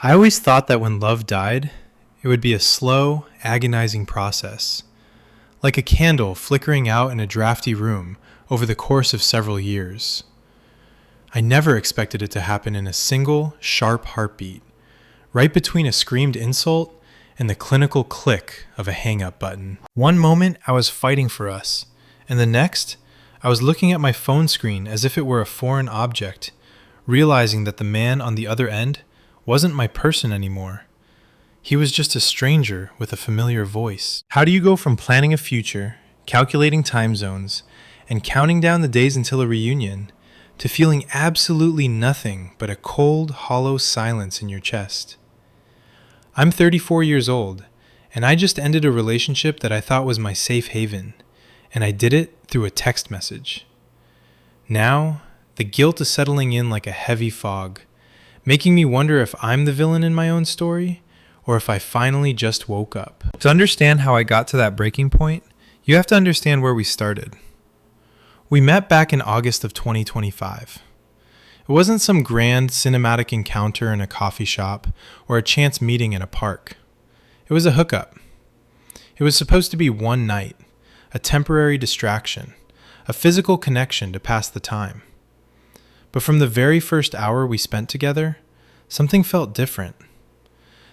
I always thought that when love died, it would be a slow, agonizing process, like a candle flickering out in a drafty room over the course of several years. I never expected it to happen in a single, sharp heartbeat, right between a screamed insult and the clinical click of a hang-up button. One moment, I was fighting for us, and the next, I was looking at my phone screen as if it were a foreign object, realizing that the man on the other end wasn't my person anymore. He was just a stranger with a familiar voice. How do you go from planning a future, calculating time zones, and counting down the days until a reunion, to feeling absolutely nothing but a cold, hollow silence in your chest? I'm 34 years old, and I just ended a relationship that I thought was my safe haven, and I did it through a text message. Now, the guilt is settling in like a heavy fog, making me wonder if I'm the villain in my own story, or if I finally just woke up. To understand how I got to that breaking point, you have to understand where we started. We met back in August of 2025. It wasn't some grand cinematic encounter in a coffee shop or a chance meeting in a park. It was a hookup. It was supposed to be one night, a temporary distraction, a physical connection to pass the time. But from the very first hour we spent together, something felt different.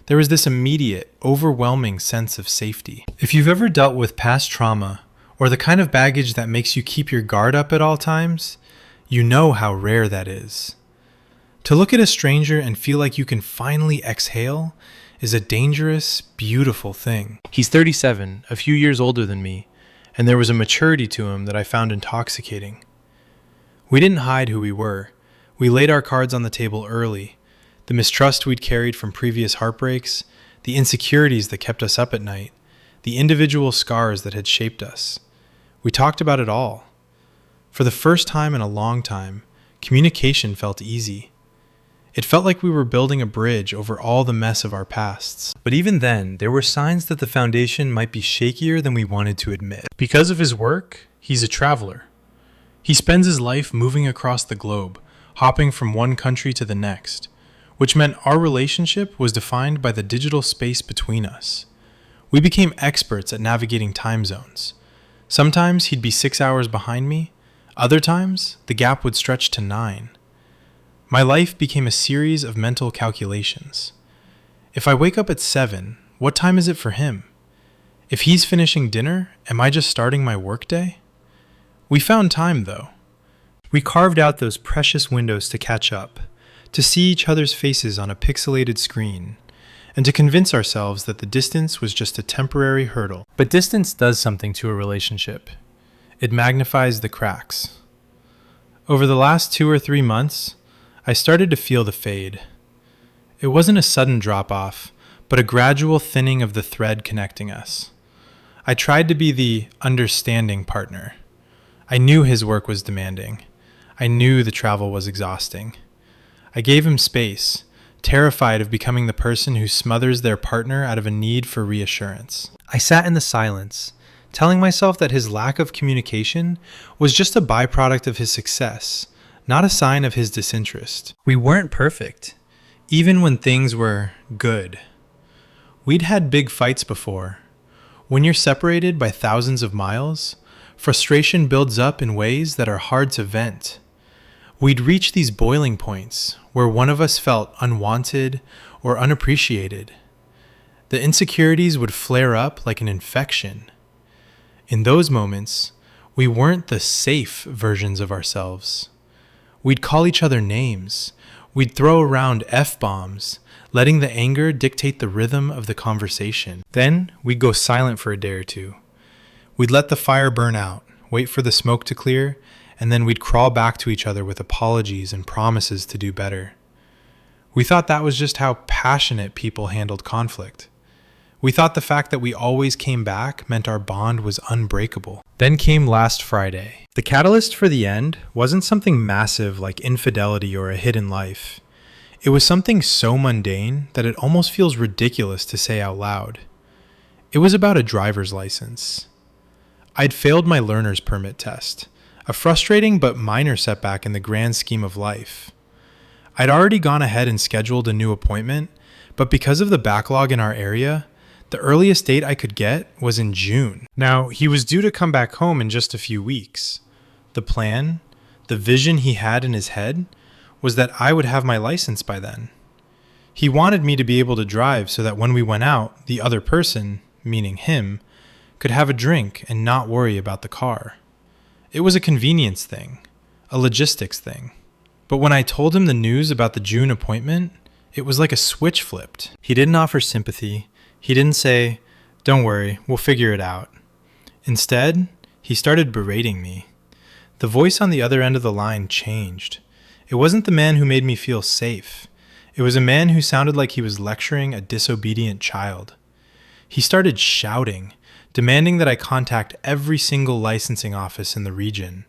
There was this immediate, overwhelming sense of safety. If you've ever dealt with past trauma, or the kind of baggage that makes you keep your guard up at all times, you know how rare that is. To look at a stranger and feel like you can finally exhale is a dangerous, beautiful thing. He's 37, a few years older than me, and there was a maturity to him that I found intoxicating. We didn't hide who we were. We laid our cards on the table early. The mistrust we'd carried from previous heartbreaks, the insecurities that kept us up at night, the individual scars that had shaped us. We talked about it all. For the first time in a long time, communication felt easy. It felt like we were building a bridge over all the mess of our pasts. But even then, there were signs that the foundation might be shakier than we wanted to admit. Because of his work, he's a traveler. He spends his life moving across the globe, hopping from one country to the next, which meant our relationship was defined by the digital space between us. We became experts at navigating time zones. Sometimes he'd be 6 hours behind me. Other times, the gap would stretch to 9. My life became a series of mental calculations. If I wake up at 7, what time is it for him? If he's finishing dinner, am I just starting my workday? We found time, though. We carved out those precious windows to catch up, to see each other's faces on a pixelated screen, and to convince ourselves that the distance was just a temporary hurdle. But distance does something to a relationship. It magnifies the cracks. Over the last 2 or 3 months, I started to feel the fade. It wasn't a sudden drop-off, but a gradual thinning of the thread connecting us. I tried to be the understanding partner. I knew his work was demanding. I knew the travel was exhausting. I gave him space, terrified of becoming the person who smothers their partner out of a need for reassurance. I sat in the silence, telling myself that his lack of communication was just a byproduct of his success, not a sign of his disinterest. We weren't perfect, even when things were good. We'd had big fights before. When you're separated by thousands of miles, frustration builds up in ways that are hard to vent. We'd reach these boiling points where one of us felt unwanted or unappreciated. The insecurities would flare up like an infection. In those moments, we weren't the safe versions of ourselves. We'd call each other names. We'd throw around F-bombs, letting the anger dictate the rhythm of the conversation. Then we'd go silent for a day or two. We'd let the fire burn out, wait for the smoke to clear, and then we'd crawl back to each other with apologies and promises to do better. We thought that was just how passionate people handled conflict. We thought the fact that we always came back meant our bond was unbreakable. Then came last Friday. The catalyst for the end wasn't something massive like infidelity or a hidden life. It was something so mundane that it almost feels ridiculous to say out loud. It was about a driver's license. I'd failed my learner's permit test, a frustrating but minor setback in the grand scheme of life. I'd already gone ahead and scheduled a new appointment, But because of the backlog in our area, the earliest date I could get was in June. Now, he was due to come back home in just a few weeks. The plan, the vision he had in his head, was that I would have my license by then. He wanted me to be able to drive so that when we went out, the other person, meaning him, could have a drink and not worry about the car. It was a convenience thing, a logistics thing. But when I told him the news about the June appointment, it was like a switch flipped. He didn't offer sympathy. He didn't say, "Don't worry, we'll figure it out." Instead, he started berating me. The voice on the other end of the line changed. It wasn't the man who made me feel safe. It was a man who sounded like he was lecturing a disobedient child. He started shouting, demanding that I contact every single licensing office in the region.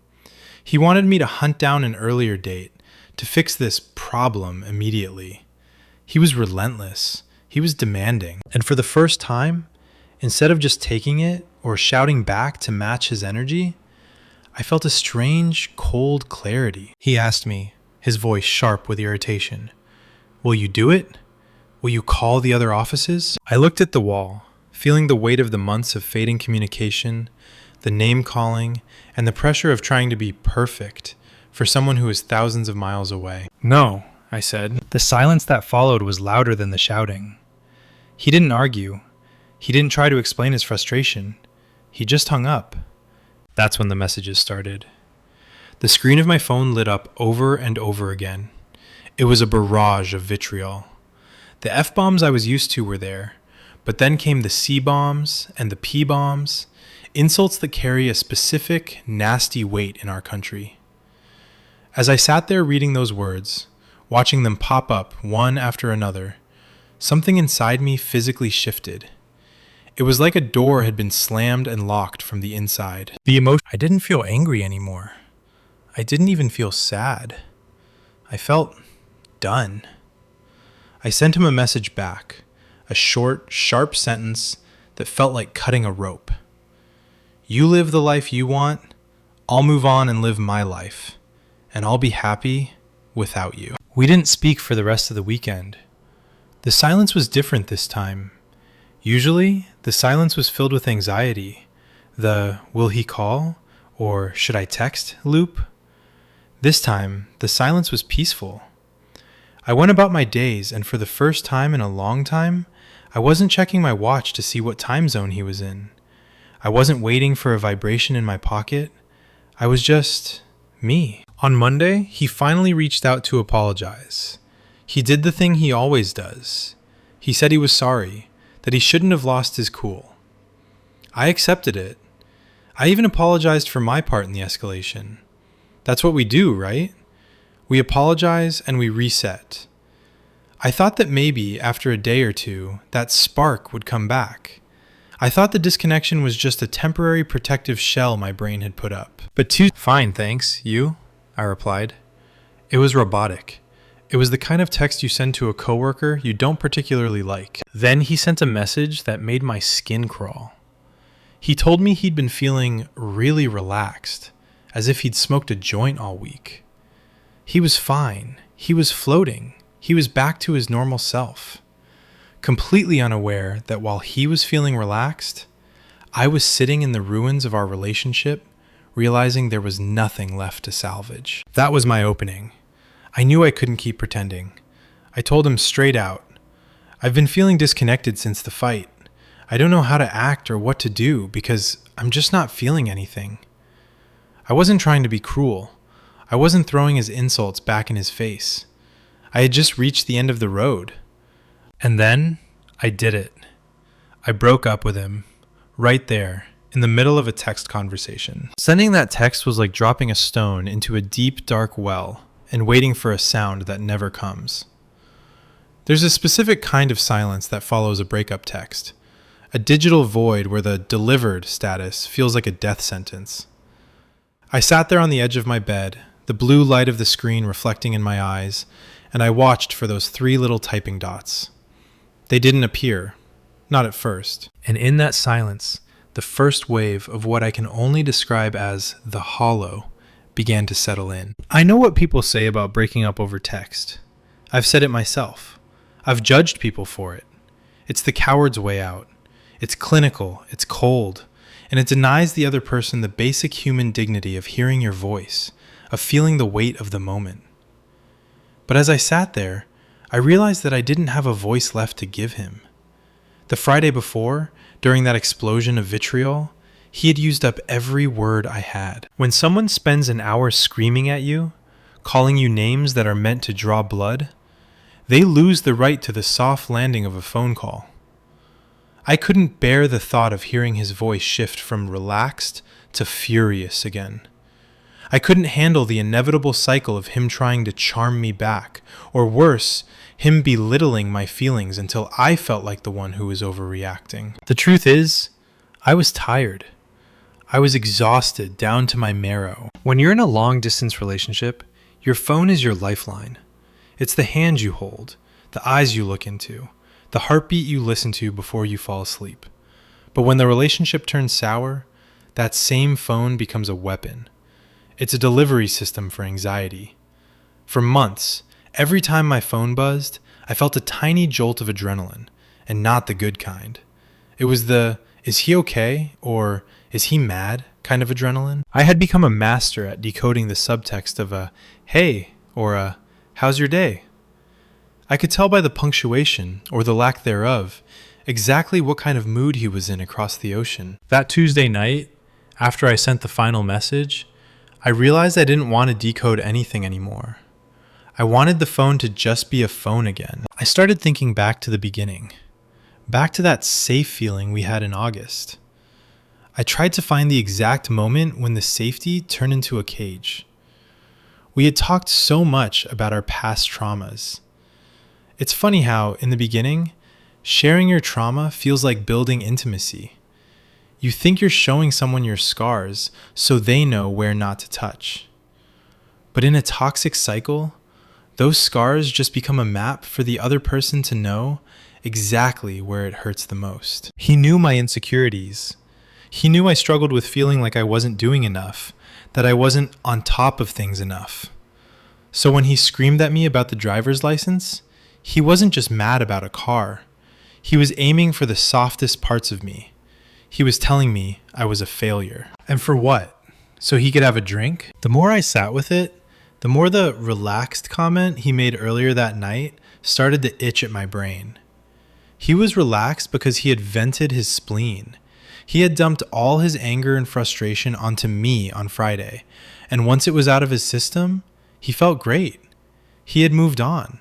He wanted me to hunt down an earlier date, to fix this problem immediately. He was relentless. He was demanding. And for the first time, instead of just taking it or shouting back to match his energy, I felt a strange, cold clarity. He asked me, his voice sharp with irritation, "Will you do it? Will you call the other offices?" I looked at the wall, feeling the weight of the months of fading communication, the name calling, and the pressure of trying to be perfect for someone who is thousands of miles away. "No," I said. The silence that followed was louder than the shouting. He didn't argue. He didn't try to explain his frustration. He just hung up. That's when the messages started. The screen of my phone lit up over and over again. It was a barrage of vitriol. The F-bombs I was used to were there, but then came the C-bombs and the P-bombs, insults that carry a specific, nasty weight in our country. As I sat there reading those words, watching them pop up one after another, something inside me physically shifted. It was like a door had been slammed and locked from the inside. I didn't feel angry anymore. I didn't even feel sad. I felt done. I sent him a message back, a short, sharp sentence that felt like cutting a rope. "You live the life you want, I'll move on and live my life, and I'll be happy without you." We didn't speak for the rest of the weekend. The silence was different this time. Usually, the silence was filled with anxiety, the "will he call?" or "should I text?" loop. This time, the silence was peaceful. I went about my days, and for the first time in a long time, I wasn't checking my watch to see what time zone he was in. I wasn't waiting for a vibration in my pocket. I was just me. On Monday, he finally reached out to apologize. He did the thing he always does. He said he was sorry, that he shouldn't have lost his cool. I accepted it. I even apologized for my part in the escalation. That's what we do, right? We apologize and we reset. I thought that maybe after a day or two, that spark would come back. I thought the disconnection was just a temporary protective shell my brain had put up. Fine, thanks. You? I replied. It was robotic. It was the kind of text you send to a coworker you don't particularly like. Then he sent a message that made my skin crawl. He told me he'd been feeling really relaxed, as if he'd smoked a joint all week. He was fine. He was floating. He was back to his normal self. Completely unaware that while he was feeling relaxed, I was sitting in the ruins of our relationship, realizing there was nothing left to salvage. That was my opening. I knew I couldn't keep pretending. I told him straight out, "I've been feeling disconnected since the fight. I don't know how to act or what to do because I'm just not feeling anything." I wasn't trying to be cruel. I wasn't throwing his insults back in his face. I had just reached the end of the road. And then I did it. I broke up with him, right there, in the middle of a text conversation. Sending that text was like dropping a stone into a deep, dark well and waiting for a sound that never comes. There's a specific kind of silence that follows a breakup text, a digital void where the delivered status feels like a death sentence. I sat there on the edge of my bed, the blue light of the screen reflecting in my eyes, and I watched for those 3 little typing dots. They didn't appear, not at first. And in that silence, the first wave of what I can only describe as the hollow began to settle in. I know what people say about breaking up over text. I've said it myself. I've judged people for it. It's the coward's way out. It's clinical, it's cold, and it denies the other person the basic human dignity of hearing your voice, of feeling the weight of the moment. But as I sat there, I realized that I didn't have a voice left to give him. The Friday before, during that explosion of vitriol, he had used up every word I had. When someone spends an hour screaming at you, calling you names that are meant to draw blood, they lose the right to the soft landing of a phone call. I couldn't bear the thought of hearing his voice shift from relaxed to furious again. I couldn't handle the inevitable cycle of him trying to charm me back, or worse, him belittling my feelings until I felt like the one who was overreacting. The truth is, I was tired. I was exhausted down to my marrow. When you're in a long-distance relationship, your phone is your lifeline. It's the hand you hold, the eyes you look into, the heartbeat you listen to before you fall asleep. But when the relationship turns sour, that same phone becomes a weapon. It's a delivery system for anxiety. For months, every time my phone buzzed, I felt a tiny jolt of adrenaline, and not the good kind. It was the, is he okay, or is he mad kind of adrenaline. I had become a master at decoding the subtext of a, hey, or a, how's your day? I could tell by the punctuation, or the lack thereof, exactly what kind of mood he was in across the ocean. That Tuesday night, after I sent the final message, I realized I didn't want to decode anything anymore. I wanted the phone to just be a phone again. I started thinking back to the beginning, back to that safe feeling we had in August. I tried to find the exact moment when the safety turned into a cage. We had talked so much about our past traumas. It's funny how, in the beginning, sharing your trauma feels like building intimacy. You think you're showing someone your scars so they know where not to touch. But in a toxic cycle, those scars just become a map for the other person to know exactly where it hurts the most. He knew my insecurities. He knew I struggled with feeling like I wasn't doing enough, that I wasn't on top of things enough. So when he screamed at me about the driver's license, he wasn't just mad about a car. He was aiming for the softest parts of me. He was telling me I was a failure. And for what? So he could have a drink? The more I sat with it, the more the relaxed comment he made earlier that night started to itch at my brain. He was relaxed because he had vented his spleen. He had dumped all his anger and frustration onto me on Friday, and once it was out of his system, he felt great. He had moved on.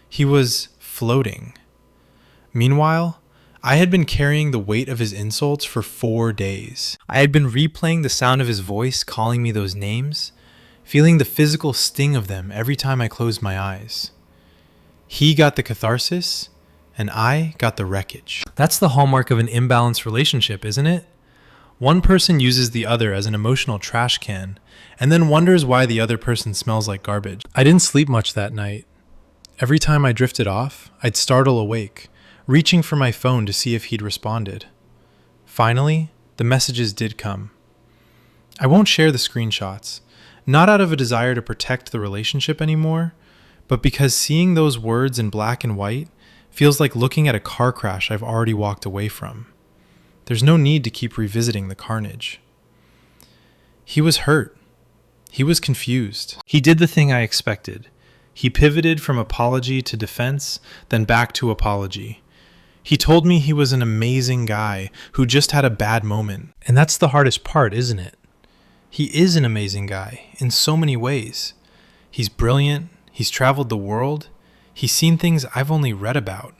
He was floating. Meanwhile, I had been carrying the weight of his insults for 4 days. I had been replaying the sound of his voice calling me those names, feeling the physical sting of them every time I closed my eyes. He got the catharsis, and I got the wreckage. That's the hallmark of an imbalanced relationship, isn't it? One person uses the other as an emotional trash can, and then wonders why the other person smells like garbage. I didn't sleep much that night. Every time I drifted off, I'd startle awake, reaching for my phone to see if he'd responded. Finally, the messages did come. I won't share the screenshots, not out of a desire to protect the relationship anymore, but because seeing those words in black and white feels like looking at a car crash I've already walked away from. There's no need to keep revisiting the carnage. He was hurt. He was confused. He did the thing I expected. He pivoted from apology to defense, then back to apology. He told me he was an amazing guy who just had a bad moment. And that's the hardest part, isn't it? He is an amazing guy in so many ways. He's brilliant. He's traveled the world. He's seen things I've only read about.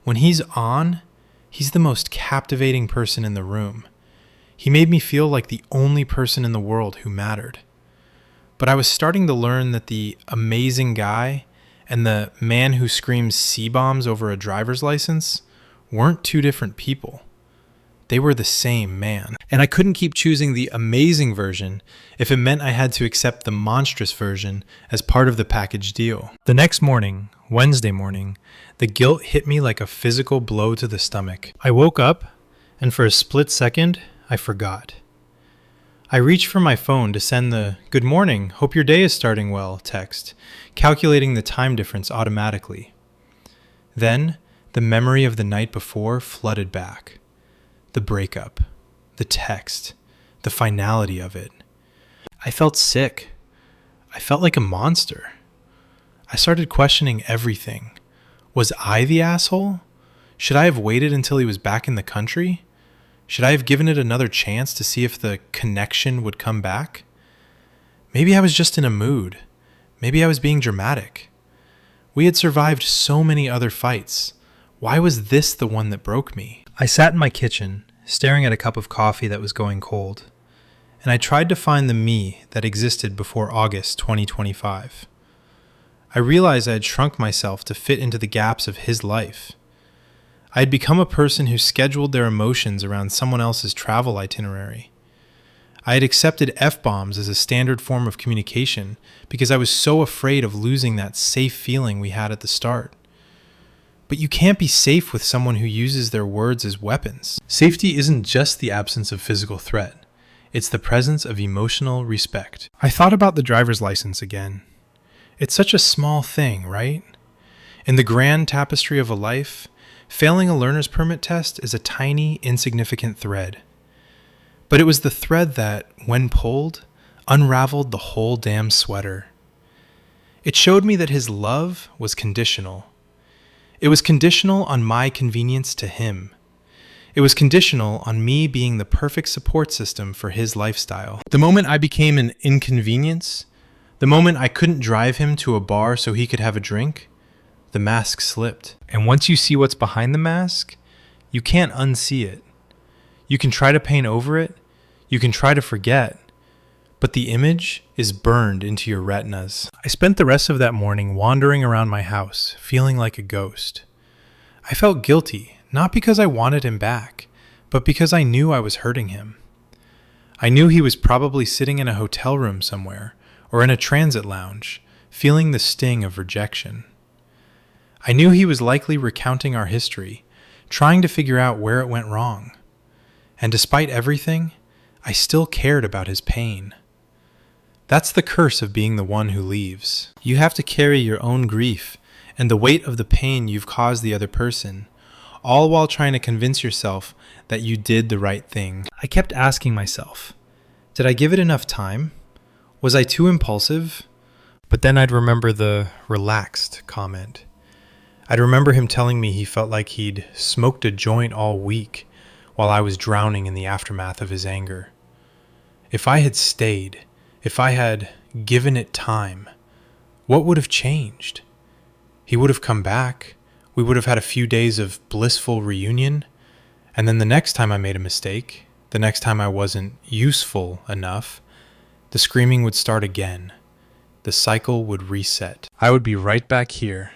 When he's on, he's the most captivating person in the room. He made me feel like the only person in the world who mattered. But I was starting to learn that the amazing guy and the man who screams C-bombs over a driver's license weren't two different people. They were the same man. And I couldn't keep choosing the amazing version if it meant I had to accept the monstrous version as part of the package deal. The next morning, Wednesday morning, the guilt hit me like a physical blow to the stomach. I woke up, and for a split second, I forgot. I reached for my phone to send the "Good morning, hope your day is starting well" text, calculating the time difference automatically. Then, the memory of the night before flooded back. The breakup, the text, the finality of it. I felt sick. I felt like a monster. I started questioning everything. Was I the asshole? Should I have waited until he was back in the country? Should I have given it another chance to see if the connection would come back? Maybe I was just in a mood. Maybe I was being dramatic. We had survived so many other fights. Why was this the one that broke me? I sat in my kitchen, staring at a cup of coffee that was going cold, and I tried to find the me that existed before August 2025. I realized I had shrunk myself to fit into the gaps of his life. I had become a person who scheduled their emotions around someone else's travel itinerary. I had accepted F-bombs as a standard form of communication because I was so afraid of losing that safe feeling we had at the start. But you can't be safe with someone who uses their words as weapons. Safety isn't just the absence of physical threat. It's the presence of emotional respect. I thought about the driver's license again. It's such a small thing, right? In the grand tapestry of a life, failing a learner's permit test is a tiny, insignificant thread. But it was the thread that, when pulled, unraveled the whole damn sweater. It showed me that his love was conditional. It was conditional on my convenience to him. It was conditional on me being the perfect support system for his lifestyle. The moment I became an inconvenience, the moment I couldn't drive him to a bar so he could have a drink, the mask slipped. And once you see what's behind the mask, you can't unsee it. You can try to paint over it, you can try to forget, but the image is burned into your retinas. I spent the rest of that morning wandering around my house, feeling like a ghost. I felt guilty, not because I wanted him back, but because I knew I was hurting him. I knew he was probably sitting in a hotel room somewhere, or in a transit lounge, feeling the sting of rejection. I knew he was likely recounting our history, trying to figure out where it went wrong. And despite everything, I still cared about his pain. That's the curse of being the one who leaves. You have to carry your own grief and the weight of the pain you've caused the other person, all while trying to convince yourself that you did the right thing. I kept asking myself, did I give it enough time? Was I too impulsive? But then I'd remember the relaxed comment. I'd remember him telling me he felt like he'd smoked a joint all week while I was drowning in the aftermath of his anger. If I had stayed, if I had given it time, what would have changed? He would have come back, we would have had a few days of blissful reunion, and then the next time I made a mistake, the next time I wasn't useful enough, the screaming would start again. The cycle would reset. I would be right back here,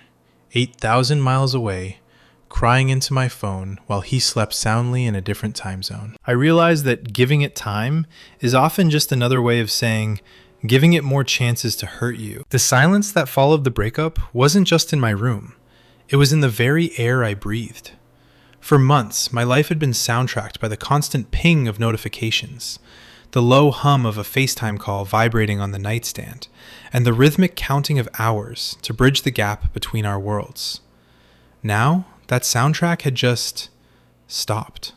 8,000 miles away, crying into my phone while he slept soundly in a different time zone. I realized that giving it time is often just another way of saying giving it more chances to hurt you. The silence that followed the breakup wasn't just in my room. It was in the very air I breathed. For months, my life had been soundtracked by the constant ping of notifications, the low hum of a FaceTime call vibrating on the nightstand, and the rhythmic counting of hours to bridge the gap between our worlds. Now, that soundtrack had just stopped.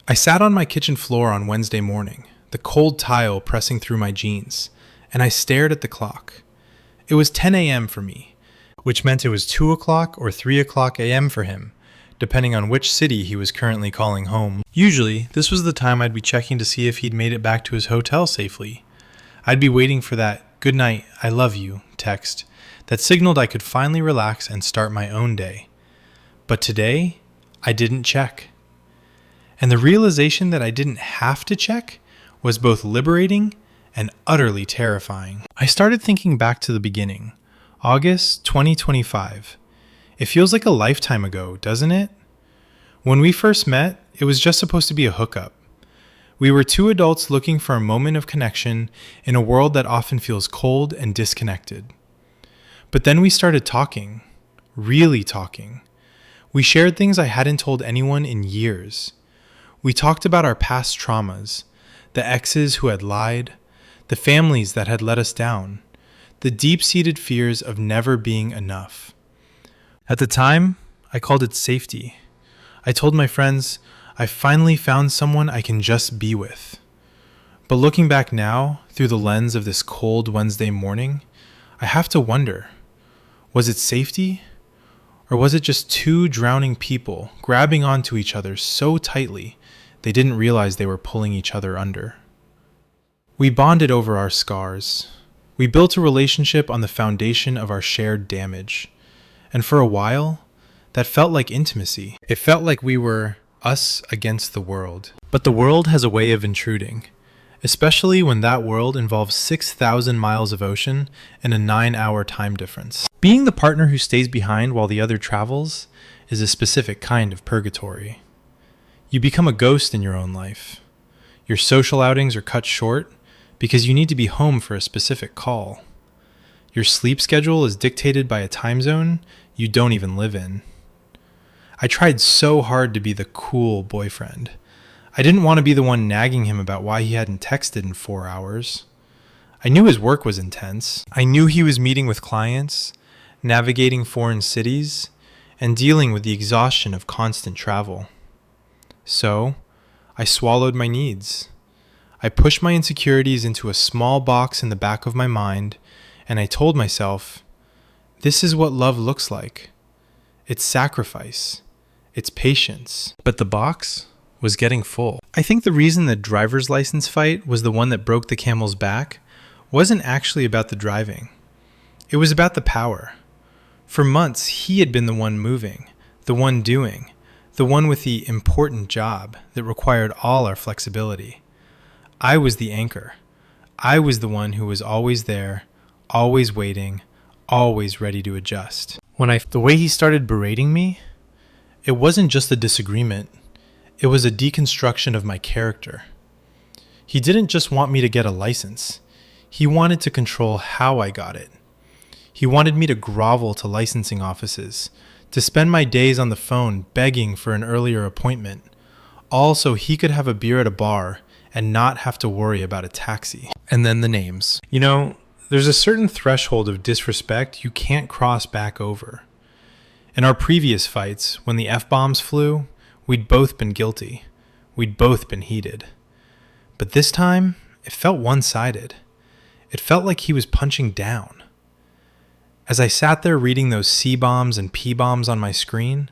I sat on my kitchen floor on Wednesday morning, the cold tile pressing through my jeans, and I stared at the clock. It was 10 a.m. for me, which meant it was 2 o'clock or 3 o'clock a.m. for him, depending on which city he was currently calling home. Usually, this was the time I'd be checking to see if he'd made it back to his hotel safely. I'd be waiting for that "good night, I love you" text that signaled I could finally relax and start my own day. But today, I didn't check. And the realization that I didn't have to check was both liberating and utterly terrifying. I started thinking back to the beginning, August 2025. It feels like a lifetime ago, doesn't it? When we first met, it was just supposed to be a hookup. We were two adults looking for a moment of connection in a world that often feels cold and disconnected. But then we started talking, really talking. We shared things I hadn't told anyone in years. We talked about our past traumas, the exes who had lied, the families that had let us down, the deep-seated fears of never being enough. At the time, I called it safety. I told my friends, I finally found someone I can just be with. But looking back now, through the lens of this cold Wednesday morning, I have to wonder, was it safety? Or was it just two drowning people grabbing onto each other so tightly they didn't realize they were pulling each other under? We bonded over our scars. We built a relationship on the foundation of our shared damage. And for a while, that felt like intimacy. It felt like we were us against the world. But the world has a way of intruding, especially when that world involves 6,000 miles of ocean and a 9-hour time difference. Being the partner who stays behind while the other travels is a specific kind of purgatory. You become a ghost in your own life. Your social outings are cut short because you need to be home for a specific call. Your sleep schedule is dictated by a time zone you don't even live in. I tried so hard to be the cool boyfriend. I didn't want to be the one nagging him about why he hadn't texted in 4 hours. I knew his work was intense. I knew he was meeting with clients, navigating foreign cities, and dealing with the exhaustion of constant travel. So, I swallowed my needs. I pushed my insecurities into a small box in the back of my mind, and I told myself, this is what love looks like. It's sacrifice. It's patience. But the box was getting full. I think the reason the driver's license fight was the one that broke the camel's back wasn't actually about the driving. It was about the power. For months, he had been the one moving, the one doing, the one with the important job that required all our flexibility. I was the anchor. I was the one who was always there, always waiting, always ready to adjust. The way he started berating me, it wasn't just a disagreement. It was a deconstruction of my character. He didn't just want me to get a license. He wanted to control how I got it. He wanted me to grovel to licensing offices, to spend my days on the phone begging for an earlier appointment, all so he could have a beer at a bar and not have to worry about a taxi. And then the names. You know, there's a certain threshold of disrespect you can't cross back over. In our previous fights, when the F-bombs flew, we'd both been guilty. We'd both been heated. But this time, it felt one-sided. It felt like he was punching down. As I sat there reading those C-bombs and P-bombs on my screen,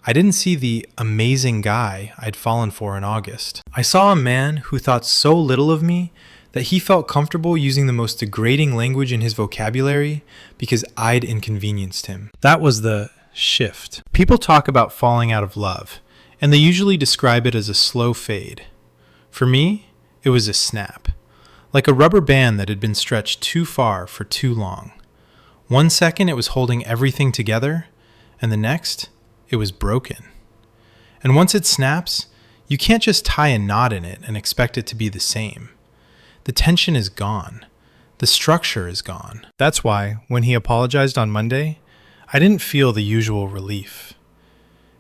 I didn't see the amazing guy I'd fallen for in August. I saw a man who thought so little of me that he felt comfortable using the most degrading language in his vocabulary because I'd inconvenienced him. That was the shift. People talk about falling out of love, and they usually describe it as a slow fade. For me, it was a snap, like a rubber band that had been stretched too far for too long. 1 second it was holding everything together, and the next, it was broken. And once it snaps, you can't just tie a knot in it and expect it to be the same. The tension is gone. The structure is gone. That's why, when he apologized on Monday, I didn't feel the usual relief.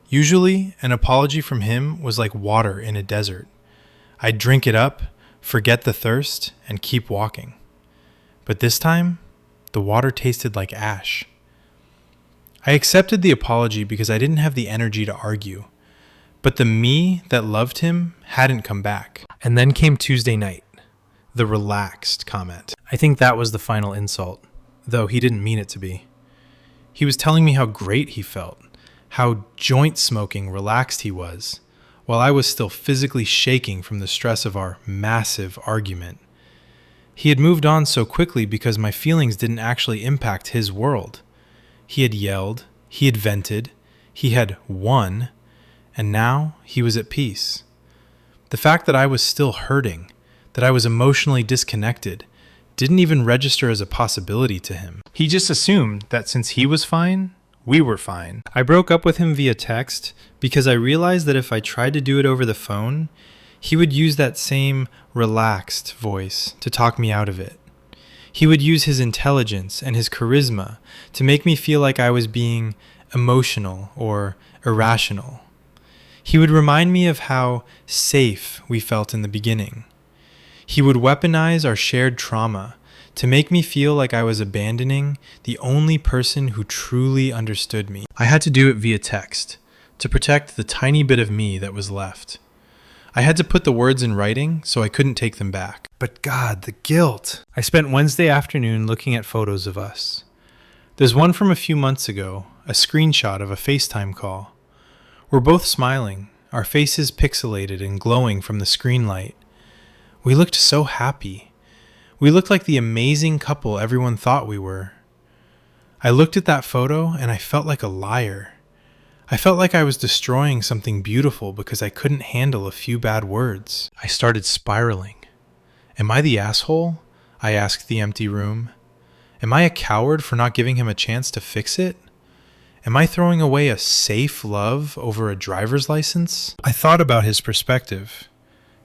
Usually, an apology from him was like water in a desert. I'd drink it up, forget the thirst, and keep walking. But this time, the water tasted like ash. I accepted the apology because I didn't have the energy to argue. But the me that loved him hadn't come back. And then came Tuesday night, the relaxed comment. I think that was the final insult, though he didn't mean it to be. He was telling me how great he felt, how joint-smoking relaxed he was, while I was still physically shaking from the stress of our massive argument. He had moved on so quickly because my feelings didn't actually impact his world. He had yelled, he had vented, he had won, and now he was at peace. The fact that I was still hurting, that I was emotionally disconnected, didn't even register as a possibility to him. He just assumed that since he was fine, we were fine. I broke up with him via text because I realized that if I tried to do it over the phone, he would use that same relaxed voice to talk me out of it. He would use his intelligence and his charisma to make me feel like I was being emotional or irrational. He would remind me of how safe we felt in the beginning. He would weaponize our shared trauma to make me feel like I was abandoning the only person who truly understood me. I had to do it via text, to protect the tiny bit of me that was left. I had to put the words in writing so I couldn't take them back. But God, the guilt. I spent Wednesday afternoon looking at photos of us. There's one from a few months ago, a screenshot of a FaceTime call. We're both smiling, our faces pixelated and glowing from the screen light. We looked so happy. We looked like the amazing couple everyone thought we were. I looked at that photo and I felt like a liar. I felt like I was destroying something beautiful because I couldn't handle a few bad words. I started spiraling. Am I the asshole? I asked the empty room. Am I a coward for not giving him a chance to fix it? Am I throwing away a safe love over a driver's license? I thought about his perspective.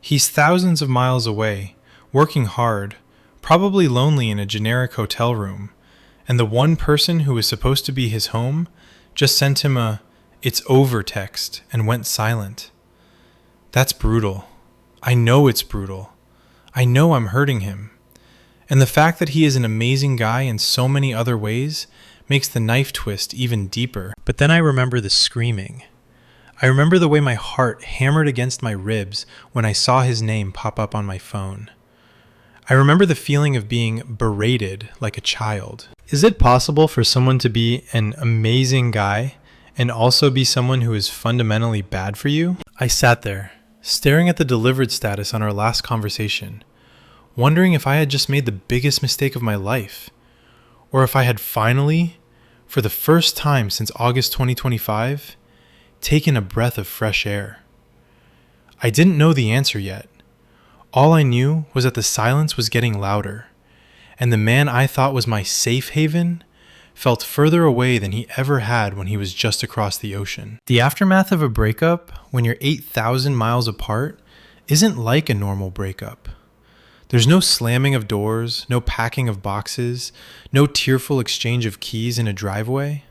He's thousands of miles away, working hard, probably lonely in a generic hotel room, and the one person who was supposed to be his home just sent him a "it's over" text and went silent. That's brutal. I know it's brutal. I know I'm hurting him. And the fact that he is an amazing guy in so many other ways makes the knife twist even deeper. But then I remember the screaming. I remember the way my heart hammered against my ribs when I saw his name pop up on my phone. I remember the feeling of being berated like a child. Is it possible for someone to be an amazing guy and also be someone who is fundamentally bad for you? I sat there, staring at the delivered status on our last conversation, wondering if I had just made the biggest mistake of my life, or if I had finally, for the first time since August 2025, taken a breath of fresh air. I didn't know the answer yet. All I knew was that the silence was getting louder, and the man I thought was my safe haven felt further away than he ever had when he was just across the ocean. The aftermath of a breakup, when you're 8,000 miles apart, isn't like a normal breakup. There's no slamming of doors, no packing of boxes, no tearful exchange of keys in a driveway.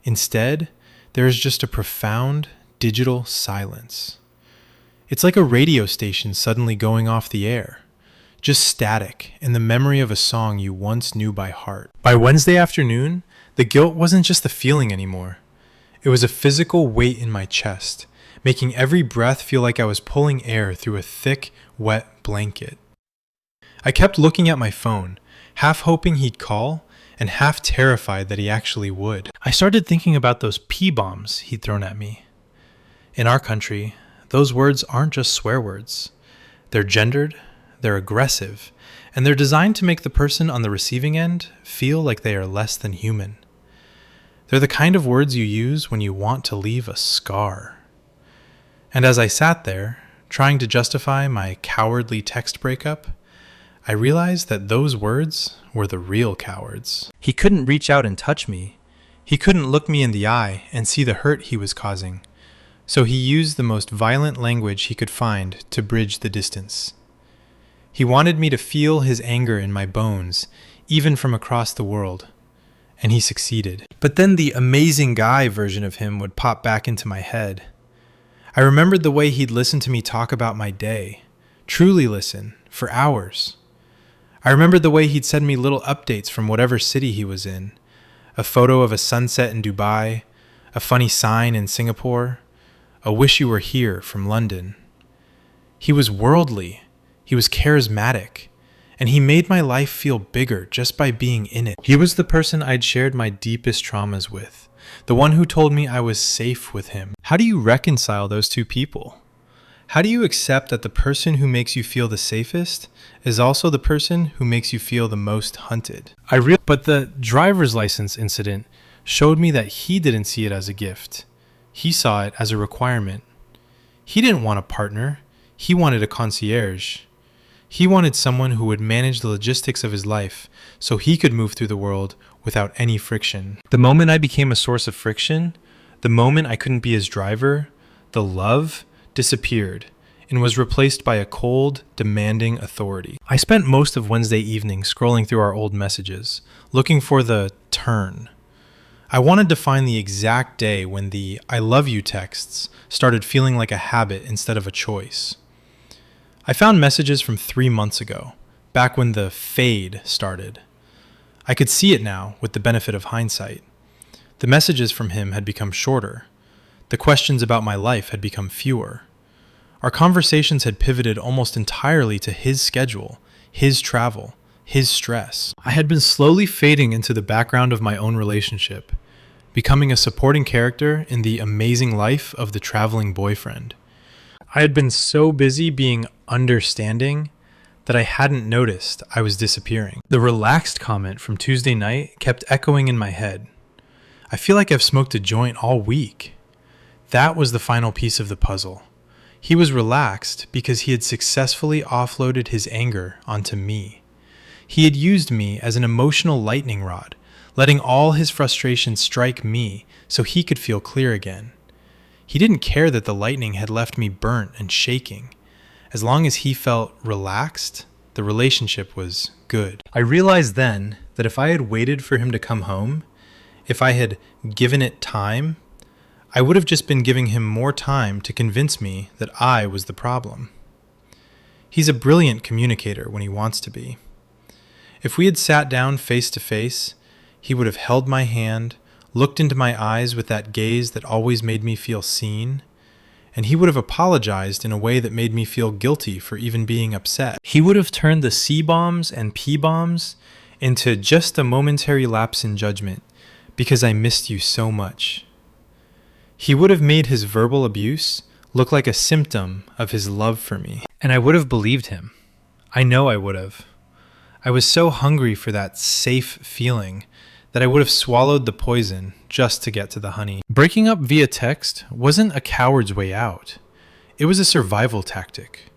Instead, there is just a profound digital silence. It's like a radio station suddenly going off the air. Just static in the memory of a song you once knew by heart. By Wednesday afternoon, the guilt wasn't just a feeling anymore. It was a physical weight in my chest, making every breath feel like I was pulling air through a thick, wet blanket. I kept looking at my phone, half hoping he'd call, and half terrified that he actually would. I started thinking about those P-bombs he'd thrown at me. In our country, those words aren't just swear words. They're gendered, they're aggressive, and they're designed to make the person on the receiving end feel like they are less than human. They're the kind of words you use when you want to leave a scar. And as I sat there, trying to justify my cowardly text breakup, I realized that those words were the real cowards. He couldn't reach out and touch me. He couldn't look me in the eye and see the hurt he was causing. So he used the most violent language he could find to bridge the distance. He wanted me to feel his anger in my bones, even from across the world. And he succeeded. But then the amazing guy version of him would pop back into my head. I remembered the way he'd listen to me talk about my day. Truly listen, for hours. I remembered the way he'd send me little updates from whatever city he was in. A photo of a sunset in Dubai, a funny sign in Singapore, a "wish you were here" from London. He was worldly. He was charismatic, and he made my life feel bigger just by being in it. He was the person I'd shared my deepest traumas with, the one who told me I was safe with him. How do you reconcile those two people? How do you accept that the person who makes you feel the safest is also the person who makes you feel the most hunted? But the driver's license incident showed me that he didn't see it as a gift. He saw it as a requirement. He didn't want a partner. He wanted a concierge. He wanted someone who would manage the logistics of his life so he could move through the world without any friction. The moment I became a source of friction, the moment I couldn't be his driver, the love disappeared and was replaced by a cold, demanding authority. I spent most of Wednesday evening scrolling through our old messages, looking for the turn. I wanted to find the exact day when the "I love you" texts started feeling like a habit instead of a choice. I found messages from 3 months ago, back when the fade started. I could see it now with the benefit of hindsight. The messages from him had become shorter. The questions about my life had become fewer. Our conversations had pivoted almost entirely to his schedule, his travel, his stress. I had been slowly fading into the background of my own relationship, becoming a supporting character in the amazing life of the traveling boyfriend. I had been so busy being understanding that I hadn't noticed I was disappearing. The relaxed comment from Tuesday night kept echoing in my head. I feel like I've smoked a joint all week. That was the final piece of the puzzle. He was relaxed because he had successfully offloaded his anger onto me. He had used me as an emotional lightning rod, letting all his frustration strike me so he could feel clear again. He didn't care that the lightning had left me burnt and shaking. As long as he felt relaxed, the relationship was good. I realized then that if I had waited for him to come home, if I had given it time, I would have just been giving him more time to convince me that I was the problem. He's a brilliant communicator when he wants to be. If we had sat down face to face, he would have held my hand, looked into my eyes with that gaze that always made me feel seen, and he would have apologized in a way that made me feel guilty for even being upset. He would have turned the C-bombs and P-bombs into just a momentary lapse in judgment because I missed you so much. He would have made his verbal abuse look like a symptom of his love for me, and I would have believed him. I know I would have. I was so hungry for that safe feeling that I would have swallowed the poison just to get to the honey. Breaking up via text wasn't a coward's way out. It was a survival tactic.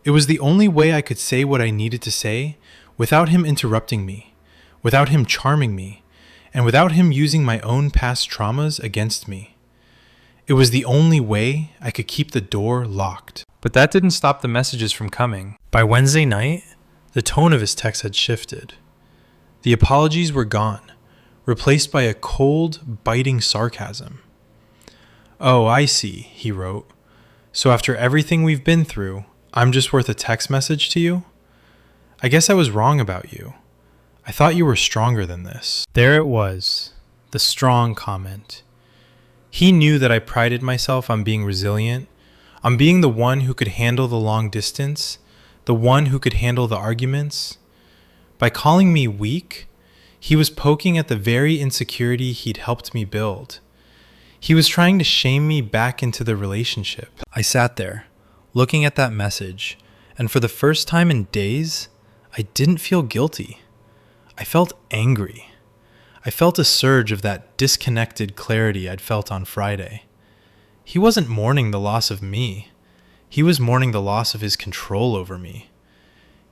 It was the only way I could say what I needed to say without him interrupting me, without him charming me, and without him using my own past traumas against me. It was the only way I could keep the door locked. But that didn't stop the messages from coming. By Wednesday night, the tone of his text had shifted. The apologies were gone, replaced by a cold, biting sarcasm. "Oh, I see," he wrote. "So after everything we've been through, I'm just worth a text message to you? I guess I was wrong about you. I thought you were stronger than this." There it was, the strong comment. He knew that I prided myself on being resilient, on being the one who could handle the long distance, the one who could handle the arguments. By calling me weak, he was poking at the very insecurity he'd helped me build. He was trying to shame me back into the relationship. I sat there, looking at that message, and for the first time in days, I didn't feel guilty. I felt angry. I felt a surge of that disconnected clarity I'd felt on Friday. He wasn't mourning the loss of me. He was mourning the loss of his control over me.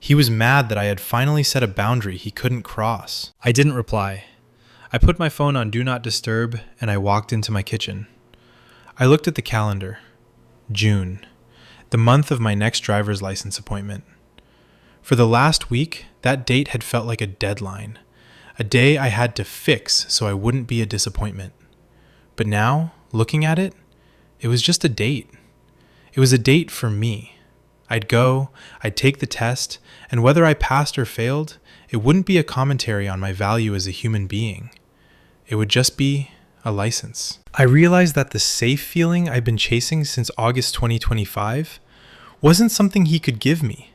He was mad that I had finally set a boundary he couldn't cross. I didn't reply. I put my phone on Do Not Disturb and I walked into my kitchen. I looked at the calendar. June, the month of my next driver's license appointment. For the last week, that date had felt like a deadline, a day I had to fix so I wouldn't be a disappointment. But now, looking at it, it was just a date. It was a date for me. I'd go, I'd take the test, and whether I passed or failed, it wouldn't be a commentary on my value as a human being. It would just be a license. I realized that the safe feeling I'd been chasing since August 2025 wasn't something he could give me.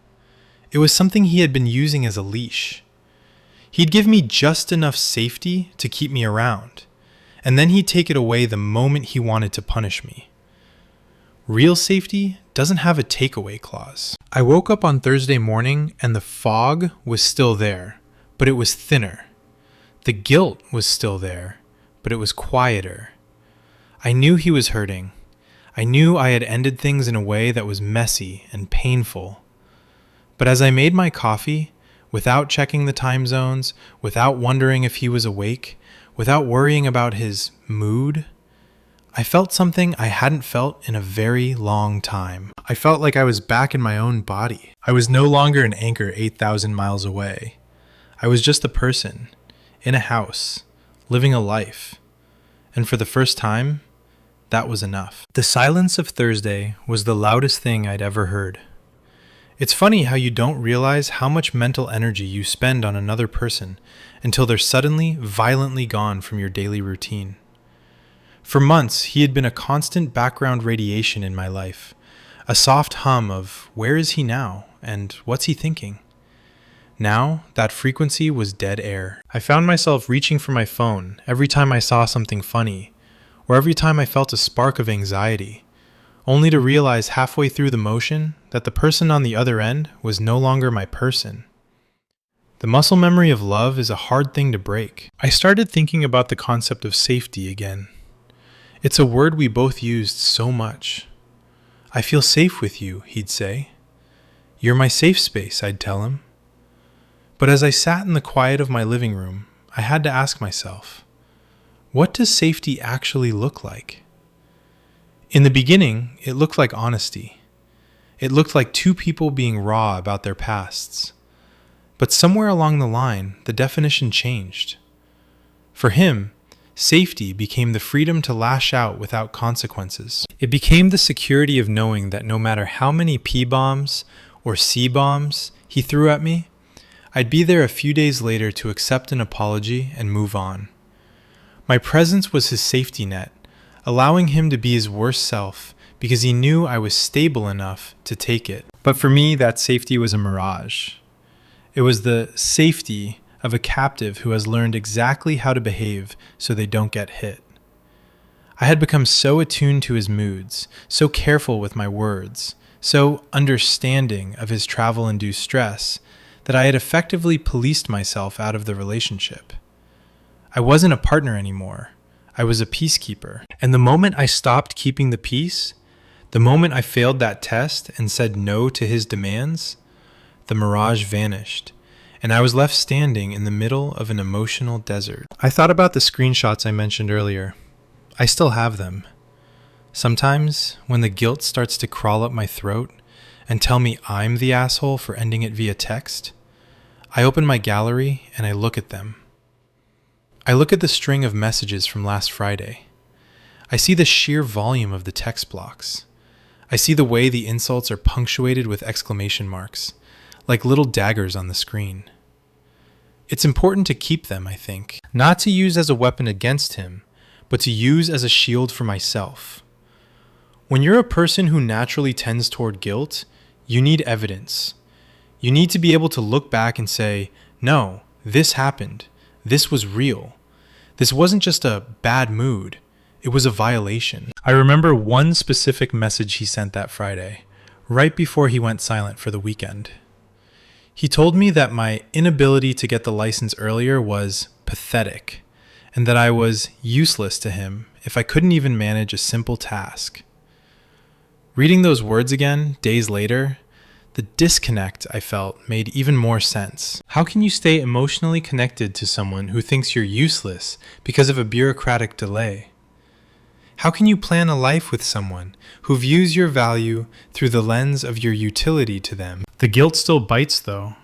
It was something he had been using as a leash. He'd give me just enough safety to keep me around, and then he'd take it away the moment he wanted to punish me. Real safety doesn't have a takeaway clause. I woke up on Thursday morning and the fog was still there, but it was thinner. The guilt was still there, but it was quieter. I knew he was hurting. I knew I had ended things in a way that was messy and painful. But as I made my coffee, without checking the time zones, without wondering if he was awake, without worrying about his mood, I felt something I hadn't felt in a very long time. I felt like I was back in my own body. I was no longer an anchor 8,000 miles away. I was just a person, in a house, living a life. And for the first time, that was enough. The silence of Thursday was the loudest thing I'd ever heard. It's funny how you don't realize how much mental energy you spend on another person until they're suddenly, violently gone from your daily routine. For months, he had been a constant background radiation in my life, a soft hum of where is he now and what's he thinking? Now, that frequency was dead air. I found myself reaching for my phone every time I saw something funny, or every time I felt a spark of anxiety, only to realize halfway through the motion that the person on the other end was no longer my person. The muscle memory of love is a hard thing to break. I started thinking about the concept of safety again. It's a word we both used so much. I feel safe with you, he'd say. You're my safe space, I'd tell him. But as I sat in the quiet of my living room, I had to ask myself, what does safety actually look like? In the beginning, it looked like honesty. It looked like two people being raw about their pasts. But somewhere along the line, the definition changed. For him, safety became the freedom to lash out without consequences. It became the security of knowing that no matter how many P-bombs or C-bombs he threw at me, I'd be there a few days later to accept an apology and move on. My presence was his safety net, allowing him to be his worst self because he knew I was stable enough to take it. But for me, that safety was a mirage. It was the safety of a captive who has learned exactly how to behave so they don't get hit. I had become so attuned to his moods, so careful with my words, so understanding of his travel-induced stress, that I had effectively policed myself out of the relationship. I wasn't a partner anymore. I was a peacekeeper. And the moment I stopped keeping the peace, the moment I failed that test and said no to his demands, the mirage vanished, and I was left standing in the middle of an emotional desert. I thought about the screenshots I mentioned earlier. I still have them. Sometimes, when the guilt starts to crawl up my throat and tell me I'm the asshole for ending it via text, I open my gallery and I look at them. I look at the string of messages from last Friday. I see the sheer volume of the text blocks. I see the way the insults are punctuated with exclamation marks, like little daggers on the screen. It's important to keep them, I think, not to use as a weapon against him, but to use as a shield for myself. When you're a person who naturally tends toward guilt, you need evidence. You need to be able to look back and say, no, this happened. This was real. This wasn't just a bad mood. It was a violation. I remember one specific message he sent that Friday, right before he went silent for the weekend. He told me that my inability to get the license earlier was pathetic, and that I was useless to him if I couldn't even manage a simple task. Reading those words again, days later, the disconnect I felt made even more sense. How can you stay emotionally connected to someone who thinks you're useless because of a bureaucratic delay? How can you plan a life with someone who views your value through the lens of your utility to them? The guilt still bites, though.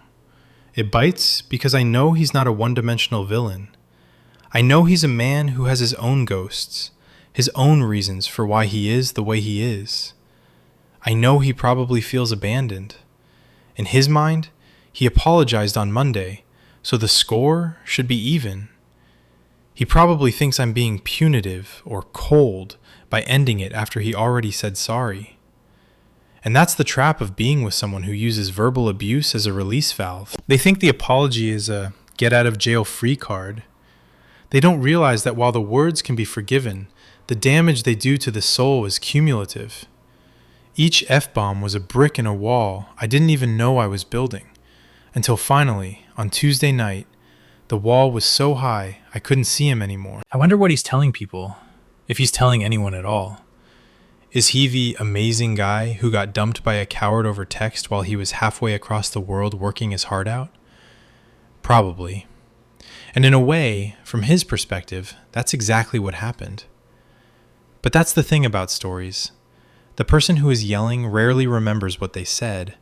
It bites because I know he's not a one-dimensional villain. I know he's a man who has his own ghosts, his own reasons for why he is the way he is. I know he probably feels abandoned. In his mind, he apologized on Monday, so the score should be even. He probably thinks I'm being punitive or cold by ending it after he already said sorry. And that's the trap of being with someone who uses verbal abuse as a release valve. They think the apology is a get-out-of-jail-free card. They don't realize that while the words can be forgiven, the damage they do to the soul is cumulative. Each F-bomb was a brick in a wall I didn't even know I was building, until finally, on Tuesday night, the wall was so high I couldn't see him anymore. I wonder what he's telling people, if he's telling anyone at all. Is he the amazing guy who got dumped by a coward over text while he was halfway across the world working his heart out? Probably. And in a way, from his perspective, that's exactly what happened. But that's the thing about stories. The person who is yelling rarely remembers what they said,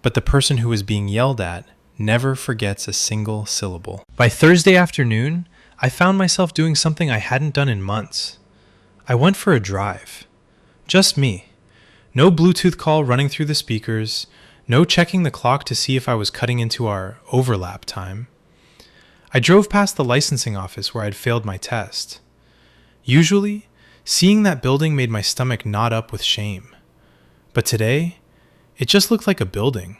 but the person who is being yelled at never forgets a single syllable. By Thursday afternoon, I found myself doing something I hadn't done in months. I went for a drive. Just me. No Bluetooth call running through the speakers, No checking the clock to see if I was cutting into our overlap time. I drove past the licensing office where I'd failed my test. Usually, seeing that building made my stomach knot up with shame. But today, it just looked like a building.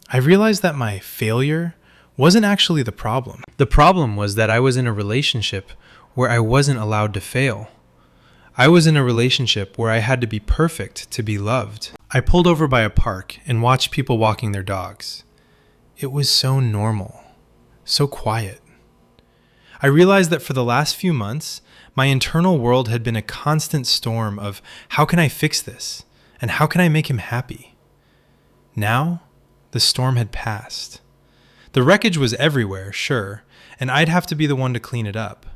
I realized that my failure wasn't actually the problem. The problem was that I was in a relationship where I wasn't allowed to fail. I was in a relationship where I had to be perfect to be loved. I pulled over by a park and watched people walking their dogs. It was so normal, so quiet. I realized that for the last few months, my internal world had been a constant storm of how can I fix this and how can I make him happy? Now, the storm had passed. The wreckage was everywhere, sure, and I'd have to be the one to clean it up.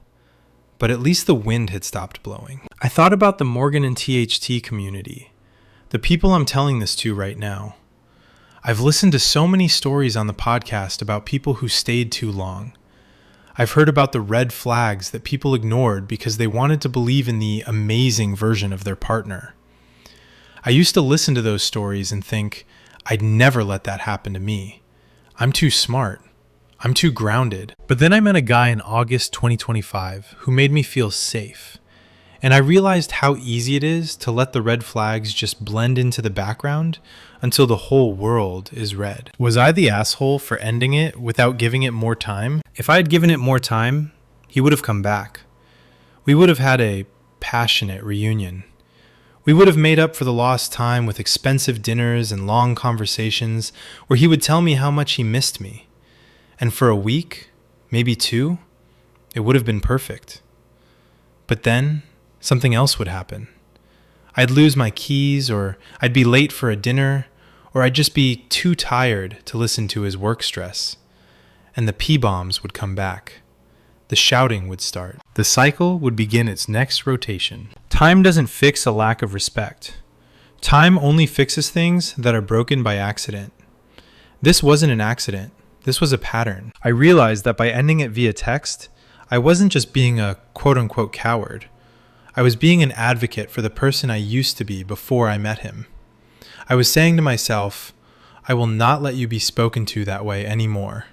But at least the wind had stopped blowing. I thought about the Morgan and THT community, the people I'm telling this to right now. I've listened to so many stories on the podcast about people who stayed too long. I've heard about the red flags that people ignored because they wanted to believe in the amazing version of their partner. I used to listen to those stories and think, I'd never let that happen to me. I'm too smart. I'm too grounded. But then I met a guy in August 2025 who made me feel safe. And I realized how easy it is to let the red flags just blend into the background until the whole world is red. Was I the asshole for ending it without giving it more time? If I had given it more time, he would have come back. We would have had a passionate reunion. We would have made up for the lost time with expensive dinners and long conversations where he would tell me how much he missed me. And for a week, maybe 2, it would have been perfect. But then, something else would happen. I'd lose my keys, or I'd be late for a dinner, or I'd just be too tired to listen to his work stress. And the P-bombs would come back. The shouting would start. The cycle would begin its next rotation. Time doesn't fix a lack of respect. Time only fixes things that are broken by accident. This wasn't an accident. This was a pattern. I realized that by ending it via text, I wasn't just being a quote-unquote coward. I was being an advocate for the person I used to be before I met him. I was saying to myself, I will not let you be spoken to that way anymore.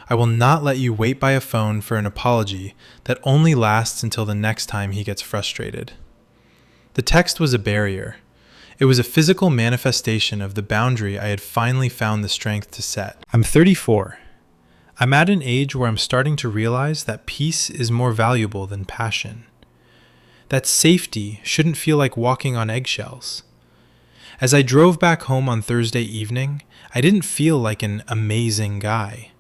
I will not let you wait by a phone for an apology that only lasts until the next time he gets frustrated. The text was a barrier. It was a physical manifestation of the boundary I had finally found the strength to set. I'm 34. I'm at an age where I'm starting to realize that peace is more valuable than passion. That safety shouldn't feel like walking on eggshells. As I drove back home on Thursday evening, I didn't feel like an amazing guy.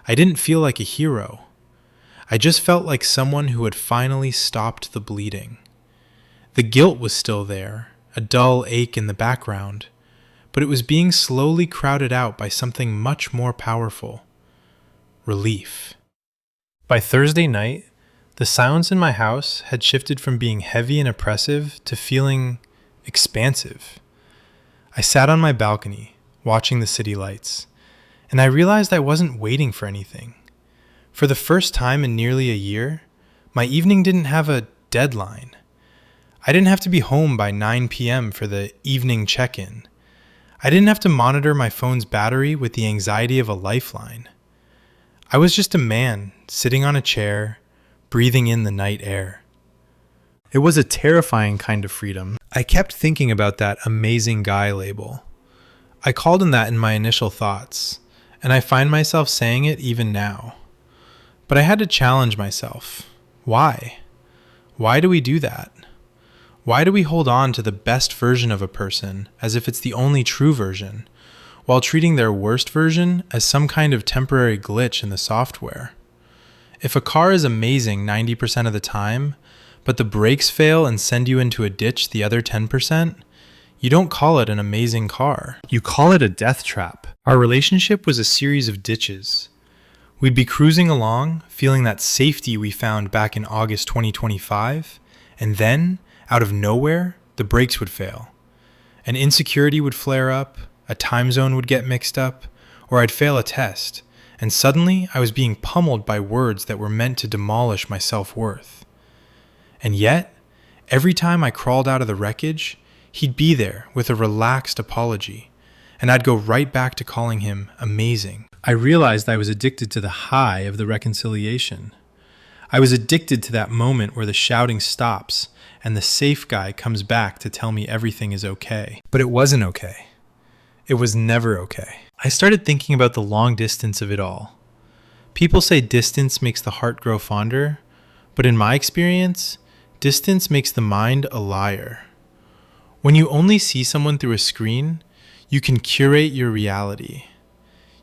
I didn't feel like a hero. I just felt like someone who had finally stopped the bleeding. The guilt was still there, a dull ache in the background, but it was being slowly crowded out by something much more powerful. Relief. By Thursday night, the sounds in my house had shifted from being heavy and oppressive to feeling expansive. I sat on my balcony, watching the city lights, and I realized I wasn't waiting for anything. For the first time in nearly a year, my evening didn't have a deadline. I didn't have to be home by 9 p.m. for the evening check-in. I didn't have to monitor my phone's battery with the anxiety of a lifeline. I was just a man sitting on a chair, breathing in the night air. It was a terrifying kind of freedom. I kept thinking about that amazing guy label. I called him that in my initial thoughts, and I find myself saying it even now. But I had to challenge myself. Why? Why do we do that? Why do we hold on to the best version of a person as if it's the only true version, while treating their worst version as some kind of temporary glitch in the software? If a car is amazing 90% of the time, but the brakes fail and send you into a ditch the other 10%, you don't call it an amazing car. You call it a death trap. Our relationship was a series of ditches. We'd be cruising along, feeling that safety we found back in August 2025, and then, out of nowhere, the brakes would fail. An insecurity would flare up, a time zone would get mixed up, or I'd fail a test, and suddenly I was being pummeled by words that were meant to demolish my self-worth. And yet, every time I crawled out of the wreckage, he'd be there with a relaxed apology, and I'd go right back to calling him amazing. I realized I was addicted to the high of the reconciliation. I was addicted to that moment where the shouting stops and the safe guy comes back to tell me everything is okay. But it wasn't okay. It was never okay. I started thinking about the long distance of it all. People say distance makes the heart grow fonder, but in my experience, distance makes the mind a liar. When you only see someone through a screen, you can curate your reality.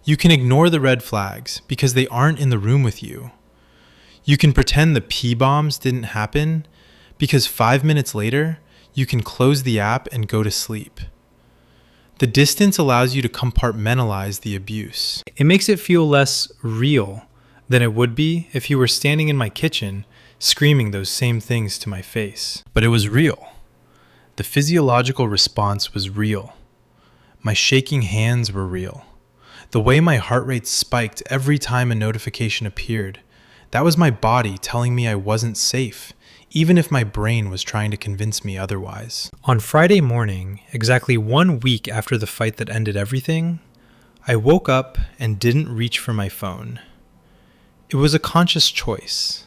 You can ignore the red flags because they aren't in the room with you. You can pretend the P-bombs didn't happen because 5 minutes later, you can close the app and go to sleep. The distance allows you to compartmentalize the abuse. It makes it feel less real than it would be if you were standing in my kitchen screaming those same things to my face. But it was real. The physiological response was real. My shaking hands were real. The way my heart rate spiked every time a notification appeared, that was my body telling me I wasn't safe, even if my brain was trying to convince me otherwise. On Friday morning, exactly 1 week after the fight that ended everything, I woke up and didn't reach for my phone. It was a conscious choice.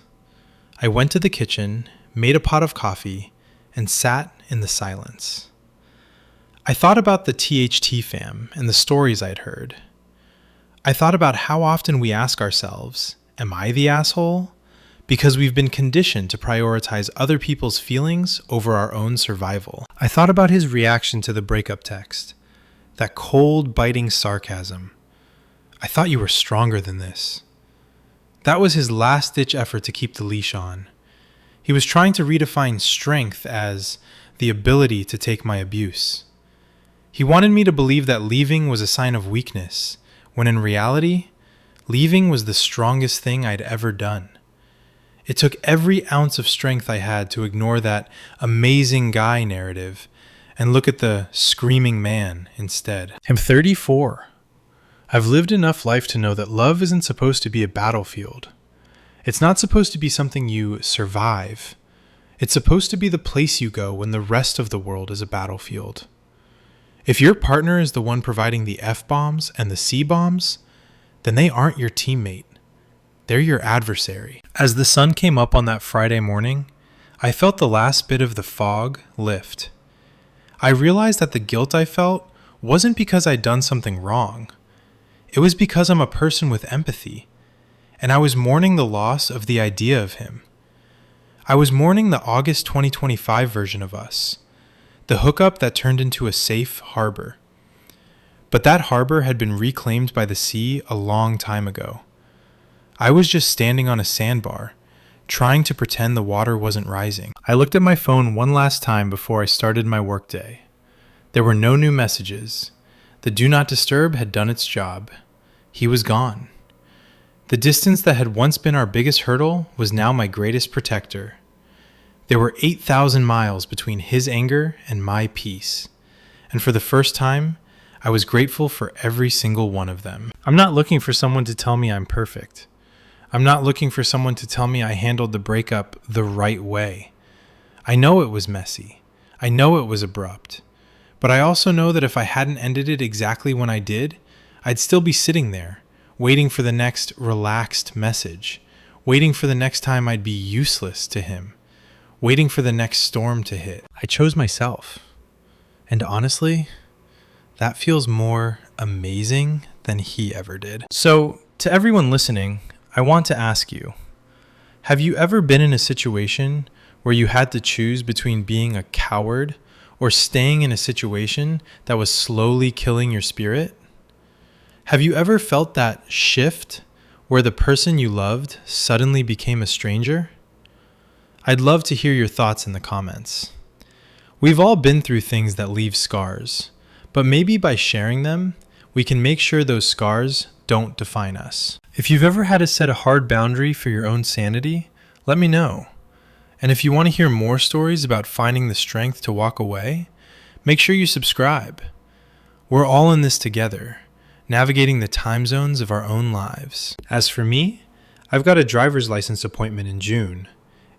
I went to the kitchen, made a pot of coffee, and sat in the silence. I thought about the THT fam and the stories I'd heard. I thought about how often we ask ourselves, am I the asshole? Because we've been conditioned to prioritize other people's feelings over our own survival. I thought about his reaction to the breakup text, that cold, biting sarcasm. I thought you were stronger than this. That was his last-ditch effort to keep the leash on. He was trying to redefine strength as the ability to take my abuse. He wanted me to believe that leaving was a sign of weakness, when in reality, leaving was the strongest thing I'd ever done. It took every ounce of strength I had to ignore that amazing guy narrative and look at the screaming man instead. I'm 34. I've lived enough life to know that love isn't supposed to be a battlefield. It's not supposed to be something you survive. It's supposed to be the place you go when the rest of the world is a battlefield. If your partner is the one providing the F-bombs and the C-bombs, then they aren't your teammate. They're your adversary. As the sun came up on that Friday morning, I felt the last bit of the fog lift. I realized that the guilt I felt wasn't because I'd done something wrong. It was because I'm a person with empathy, and I was mourning the loss of the idea of him. I was mourning the August 2025 version of us, the hookup that turned into a safe harbor. But that harbor had been reclaimed by the sea a long time ago. I was just standing on a sandbar, trying to pretend the water wasn't rising. I looked at my phone one last time before I started my workday. There were no new messages. The Do Not Disturb had done its job. He was gone. The distance that had once been our biggest hurdle was now my greatest protector. There were 8,000 miles between his anger and my peace, and for the first time, I was grateful for every single one of them. I'm not looking for someone to tell me I'm perfect. I'm not looking for someone to tell me I handled the breakup the right way. I know it was messy. I know it was abrupt. But I also know that if I hadn't ended it exactly when I did, I'd still be sitting there, waiting for the next relaxed message, waiting for the next time I'd be useless to him, waiting for the next storm to hit. I chose myself. And honestly, that feels more amazing than he ever did. So, to everyone listening, I want to ask you, have you ever been in a situation where you had to choose between being a coward or staying in a situation that was slowly killing your spirit? Have you ever felt that shift where the person you loved suddenly became a stranger? I'd love to hear your thoughts in the comments. We've all been through things that leave scars, but maybe by sharing them, we can make sure those scars don't define us. If you've ever had to set a hard boundary for your own sanity, let me know. And if you want to hear more stories about finding the strength to walk away, make sure you subscribe. We're all in this together, navigating the time zones of our own lives. As for me, I've got a driver's license appointment in June,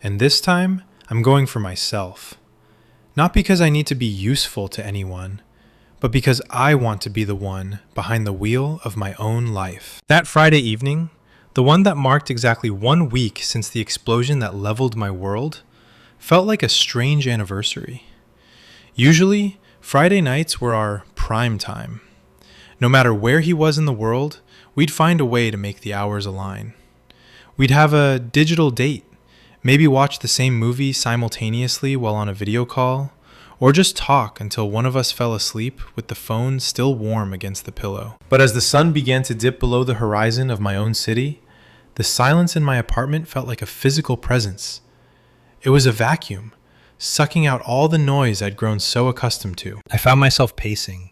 and this time I'm going for myself. Not because I need to be useful to anyone, but because I want to be the one behind the wheel of my own life. That Friday evening, the one that marked exactly 1 week since the explosion that leveled my world, felt like a strange anniversary. Usually, Friday nights were our prime time. No matter where he was in the world, we'd find a way to make the hours align. We'd have a digital date, maybe watch the same movie simultaneously while on a video call, or just talk until one of us fell asleep with the phone still warm against the pillow. But as the sun began to dip below the horizon of my own city, the silence in my apartment felt like a physical presence. It was a vacuum, sucking out all the noise I'd grown so accustomed to. I found myself pacing.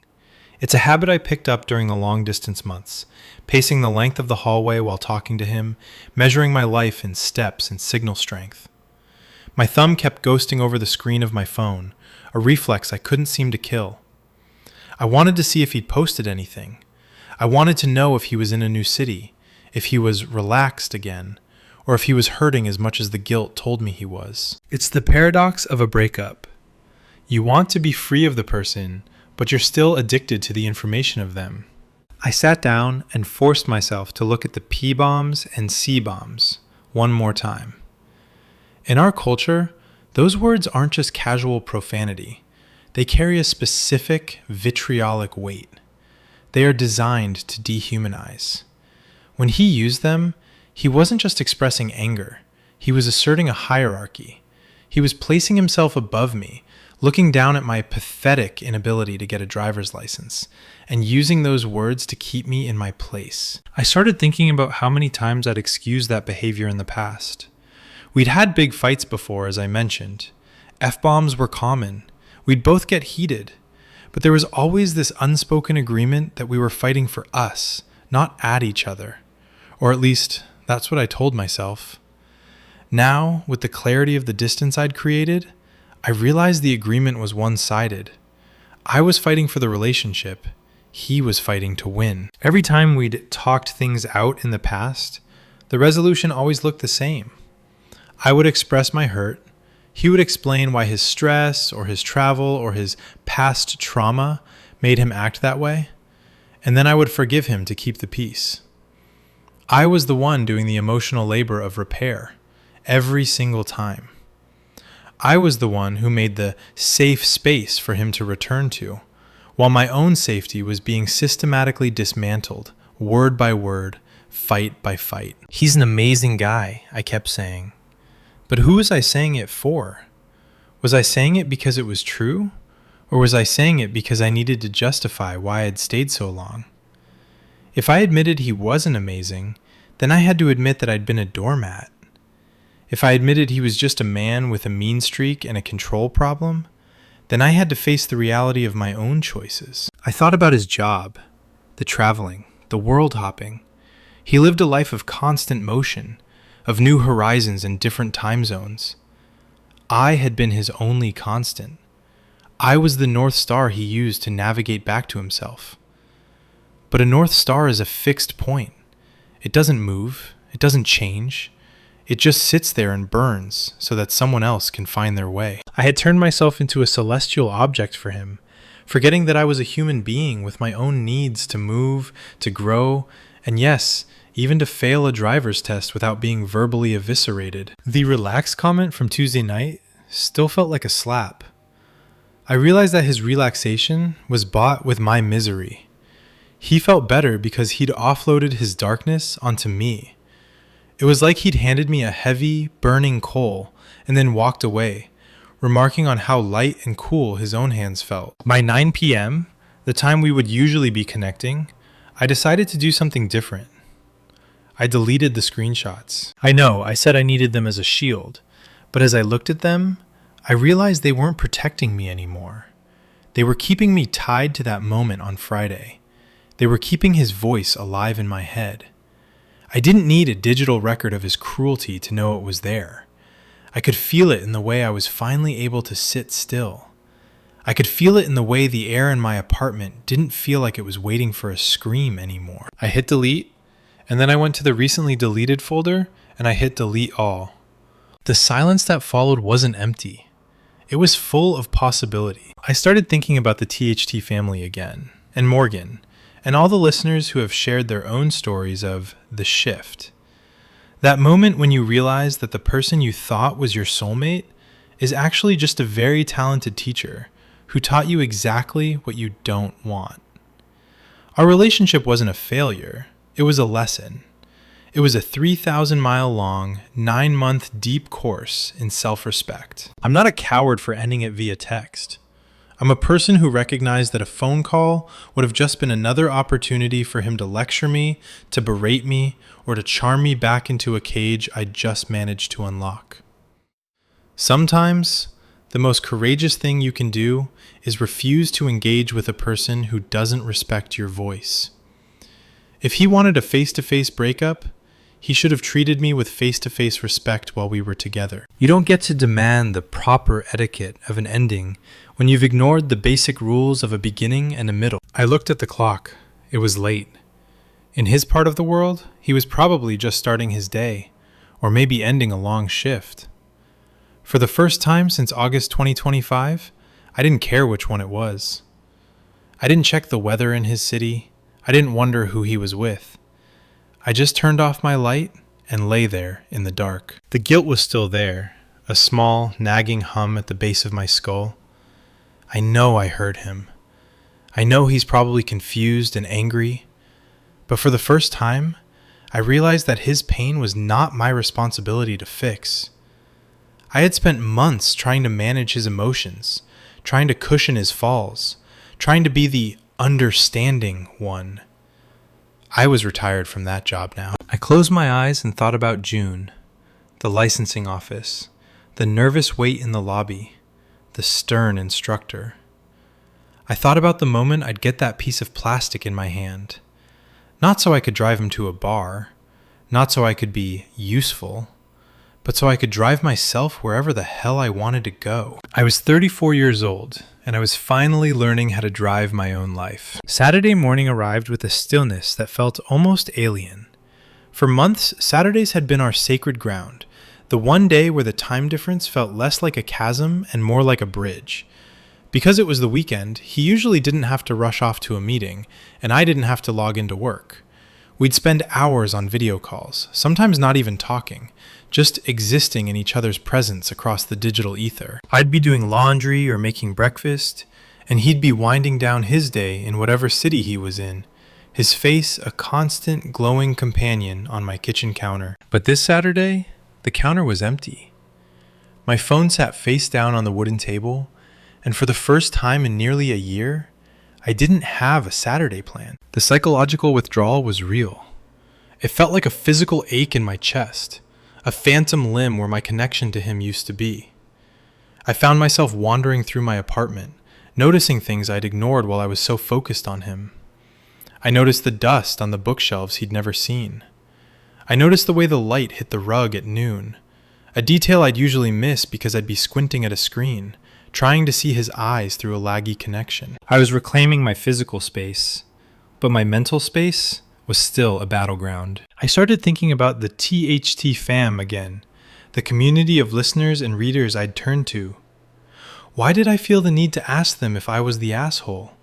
It's a habit I picked up during the long-distance months, pacing the length of the hallway while talking to him, measuring my life in steps and signal strength. My thumb kept ghosting over the screen of my phone, a reflex I couldn't seem to kill. I wanted to see if he'd posted anything. I wanted to know if he was in a new city, if he was relaxed again, or if he was hurting as much as the guilt told me he was. It's the paradox of a breakup. You want to be free of the person, but you're still addicted to the information of them. I sat down and forced myself to look at the P-bombs and C-bombs one more time. In our culture, those words aren't just casual profanity. They carry a specific vitriolic weight. They are designed to dehumanize. When he used them, he wasn't just expressing anger. He was asserting a hierarchy. He was placing himself above me, looking down at my pathetic inability to get a driver's license, and using those words to keep me in my place. I started thinking about how many times I'd excused that behavior in the past. We'd had big fights before, as I mentioned. F-bombs were common. We'd both get heated. But there was always this unspoken agreement that we were fighting for us, not at each other. Or at least, that's what I told myself. Now, with the clarity of the distance I'd created, I realized the agreement was one-sided. I was fighting for the relationship. He was fighting to win. Every time we'd talked things out in the past, the resolution always looked the same. I would express my hurt. He would explain why his stress or his travel or his past trauma made him act that way, and then I would forgive him to keep the peace. I was the one doing the emotional labor of repair every single time. I was the one who made the safe space for him to return to, while my own safety was being systematically dismantled, word by word, fight by fight. He's an amazing guy, I kept saying. But who was I saying it for? Was I saying it because it was true? Or was I saying it because I needed to justify why I'd stayed so long? If I admitted he wasn't amazing, then I had to admit that I'd been a doormat. If I admitted he was just a man with a mean streak and a control problem, then I had to face the reality of my own choices. I thought about his job, the traveling, the world hopping. He lived a life of constant motion, of new horizons and different time zones. I had been his only constant. I was the North Star he used to navigate back to himself. But a North Star is a fixed point. It doesn't move. It doesn't change. It just sits there and burns so that someone else can find their way. I had turned myself into a celestial object for him, forgetting that I was a human being with my own needs to move, to grow, and yes, even to fail a driver's test without being verbally eviscerated. The relax comment from Tuesday night still felt like a slap. I realized that his relaxation was bought with my misery. He felt better because he'd offloaded his darkness onto me. It was like he'd handed me a heavy, burning coal and then walked away, remarking on how light and cool his own hands felt. By 9 p.m., the time we would usually be connecting, I decided to do something different. I deleted the screenshots. I know, I said I needed them as a shield, but as I looked at them, I realized they weren't protecting me anymore. They were keeping me tied to that moment on Friday. They were keeping his voice alive in my head. I didn't need a digital record of his cruelty to know it was there. I could feel it in the way I was finally able to sit still. I could feel it in the way the air in my apartment didn't feel like it was waiting for a scream anymore. I hit delete, and then I went to the recently deleted folder and I hit delete all. The silence that followed wasn't empty. It was full of possibility. I started thinking about the THT family again, and Morgan, and all the listeners who have shared their own stories of the shift. That moment when you realize that the person you thought was your soulmate is actually just a very talented teacher who taught you exactly what you don't want. Our relationship wasn't a failure, it was a lesson. It was a 3,000-mile-long, 9-month deep course in self-respect. I'm not a coward for ending it via text. I'm a person who recognized that a phone call would have just been another opportunity for him to lecture me, to berate me, or to charm me back into a cage I just managed to unlock. Sometimes, the most courageous thing you can do is refuse to engage with a person who doesn't respect your voice. If he wanted a face-to-face breakup, he should have treated me with face-to-face respect while we were together. You don't get to demand the proper etiquette of an ending when you've ignored the basic rules of a beginning and a middle. I looked at the clock. It was late. In his part of the world, he was probably just starting his day, or maybe ending a long shift. For the first time since August 2025, I didn't care which one it was. I didn't check the weather in his city. I didn't wonder who he was with. I just turned off my light and lay there in the dark. The guilt was still there, a small, nagging hum at the base of my skull. I know I hurt him. I know he's probably confused and angry. But for the first time, I realized that his pain was not my responsibility to fix. I had spent months trying to manage his emotions, trying to cushion his falls, trying to be the understanding one. I was retired from that job now. I closed my eyes and thought about June, the licensing office, the nervous wait in the lobby, the stern instructor. I thought about the moment I'd get that piece of plastic in my hand. Not so I could drive him to a bar, not so I could be useful, but so I could drive myself wherever the hell I wanted to go. I was 34 years old, and I was finally learning how to drive my own life. Saturday morning arrived with a stillness that felt almost alien. For months, Saturdays had been our sacred ground, the one day where the time difference felt less like a chasm and more like a bridge. Because it was the weekend, he usually didn't have to rush off to a meeting, and I didn't have to log into work. We'd spend hours on video calls, sometimes not even talking, just existing in each other's presence across the digital ether. I'd be doing laundry or making breakfast, and he'd be winding down his day in whatever city he was in, his face a constant glowing companion on my kitchen counter. But this Saturday, the counter was empty. My phone sat face down on the wooden table, and for the first time in nearly a year, I didn't have a Saturday plan. The psychological withdrawal was real. It felt like a physical ache in my chest, a phantom limb where my connection to him used to be. I found myself wandering through my apartment, noticing things I'd ignored while I was so focused on him. I noticed the dust on the bookshelves he'd never seen. I noticed the way the light hit the rug at noon, a detail I'd usually miss because I'd be squinting at a screen, trying to see his eyes through a laggy connection. I was reclaiming my physical space, but my mental space was still a battleground. I started thinking about the THT fam again, the community of listeners and readers I'd turned to. Why did I feel the need to ask them if I was the asshole?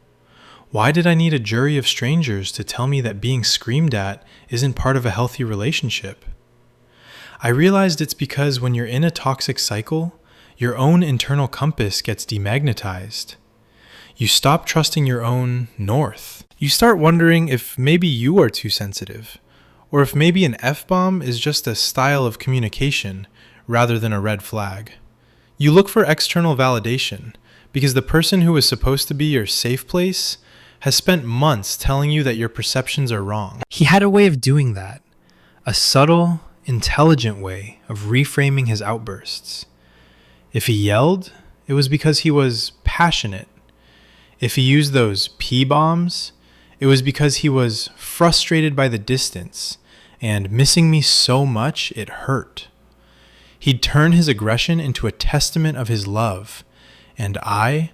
Why did I need a jury of strangers to tell me that being screamed at isn't part of a healthy relationship? I realized it's because when you're in a toxic cycle, your own internal compass gets demagnetized. You stop trusting your own north. You start wondering if maybe you are too sensitive, or if maybe an F-bomb is just a style of communication rather than a red flag. You look for external validation because the person who is supposed to be your safe place has spent months telling you that your perceptions are wrong. He had a way of doing that, a subtle, intelligent way of reframing his outbursts. If he yelled, it was because he was passionate. If he used those P-bombs, it was because he was frustrated by the distance and missing me so much it hurt. He'd turn his aggression into a testament of his love, and I,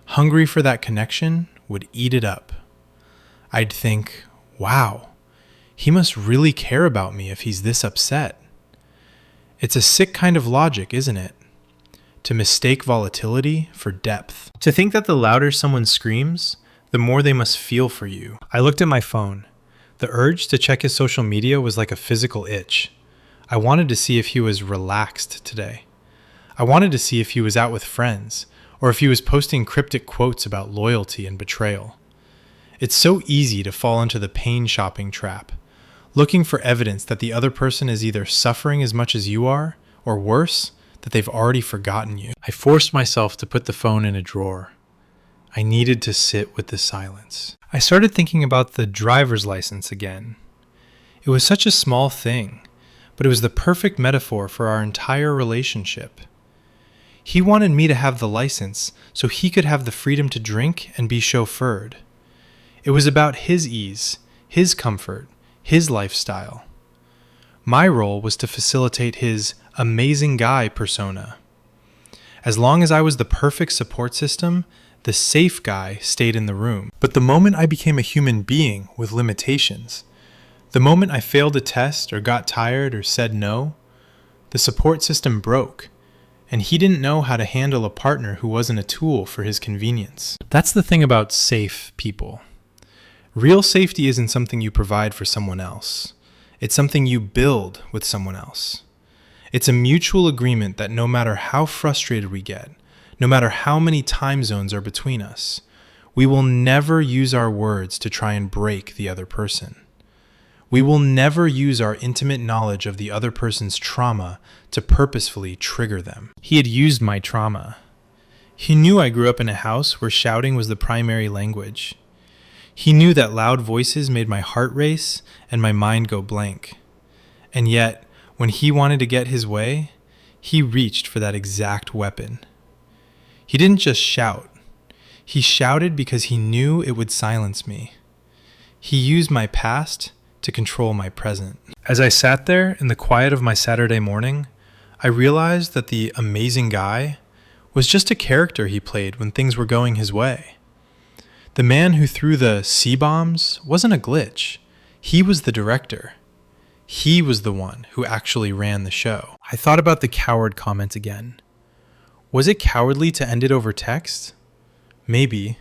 hungry for that connection, would eat it up. I'd think, wow, he must really care about me if he's this upset. It's a sick kind of logic, isn't it? to mistake volatility for depth. To think that the louder someone screams, the more they must feel for you. I looked at my phone. The urge to check his social media was like a physical itch. I wanted to see if he was relaxed today. I wanted to see if he was out with friends, or if he was posting cryptic quotes about loyalty and betrayal. It's so easy to fall into the pain shopping trap, looking for evidence that the other person is either suffering as much as you are, or worse, that they've already forgotten you. I forced myself to put the phone in a drawer. I needed to sit with the silence. I started thinking about the driver's license again. It was such a small thing, but it was the perfect metaphor for our entire relationship. He wanted me to have the license so he could have the freedom to drink and be chauffeured. It was about his ease, his comfort, his lifestyle. My role was to facilitate his amazing guy persona. As long as I was the perfect support system, the safe guy stayed in the room. But the moment I became a human being with limitations, the moment I failed a test or got tired or said no, the support system broke, and he didn't know how to handle a partner who wasn't a tool for his convenience. That's the thing about safe people. Real safety isn't something you provide for someone else. It's something you build with someone else. It's a mutual agreement that no matter how frustrated we get, no matter how many time zones are between us, we will never use our words to try and break the other person. We will never use our intimate knowledge of the other person's trauma to purposefully trigger them. He had used my trauma. He knew I grew up in a house where shouting was the primary language. He knew that loud voices made my heart race and my mind go blank. And yet, when he wanted to get his way, he reached for that exact weapon. He didn't just shout. He shouted because he knew it would silence me. He used my past to control my present. As I sat there in the quiet of my Saturday morning, I realized that the amazing guy was just a character he played when things were going his way. The man who threw the C-bombs wasn't a glitch. He was the director. He was the one who actually ran the show. I thought about the coward comment again. Was it cowardly to end it over text? Maybe.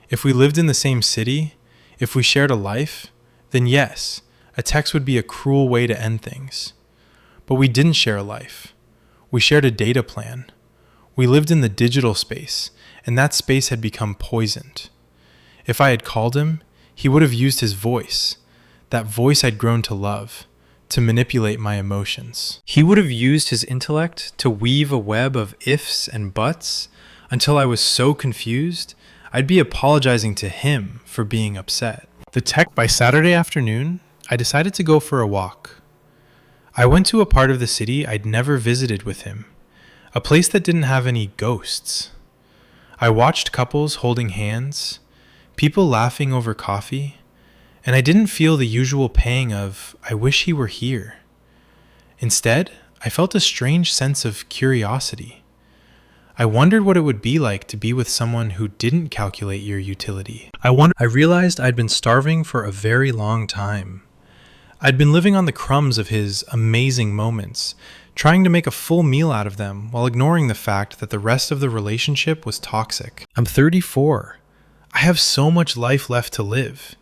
If we lived in the same city, if we shared a life, then yes, a text would be a cruel way to end things. But we didn't share a life. We shared a data plan. We lived in the digital space, and that space had become poisoned. If I had called him, he would have used his voice, that voice I'd grown to love, to manipulate my emotions. He would have used his intellect to weave a web of ifs and buts until I was so confused, I'd be apologizing to him for being upset. By Saturday afternoon, I decided to go for a walk. I went to a part of the city I'd never visited with him, a place that didn't have any ghosts. I watched couples holding hands, people laughing over coffee, and I didn't feel the usual pang of, I wish he were here. Instead, I felt a strange sense of curiosity. I wondered what it would be like to be with someone who didn't calculate your utility. I realized I'd been starving for a very long time. I'd been living on the crumbs of his amazing moments, trying to make a full meal out of them while ignoring the fact that the rest of the relationship was toxic. I'm 34. I have so much life left to live.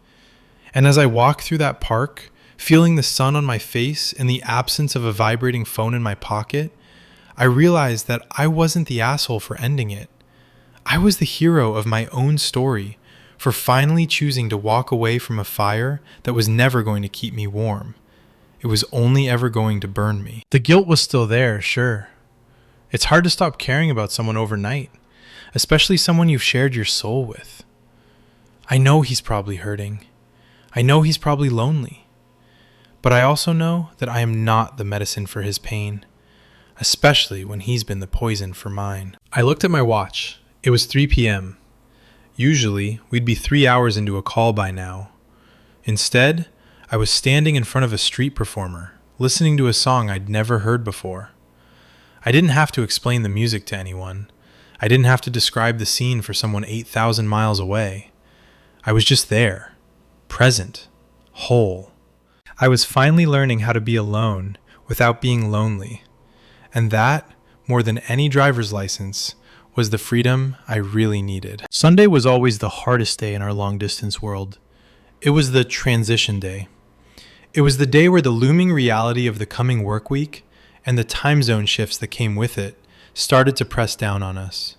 And as I walk through that park, feeling the sun on my face in the absence of a vibrating phone in my pocket, I realized that I wasn't the asshole for ending it. I was the hero of my own story for finally choosing to walk away from a fire that was never going to keep me warm. It was only ever going to burn me. The guilt was still there, sure. It's hard to stop caring about someone overnight, especially someone you've shared your soul with. I know he's probably hurting. I know he's probably lonely. But I also know that I am not the medicine for his pain, especially when he's been the poison for mine. I looked at my watch. It was 3 p.m. Usually, we'd be 3 hours into a call by now. Instead, I was standing in front of a street performer, listening to a song I'd never heard before. I didn't have to explain the music to anyone. I didn't have to describe the scene for someone 8,000 miles away. I was just there, present, whole. I was finally learning how to be alone without being lonely. And that, more than any driver's license, was the freedom I really needed. Sunday was always the hardest day in our long-distance world. It was the transition day. It was the day where the looming reality of the coming work week and the time zone shifts that came with it started to press down on us.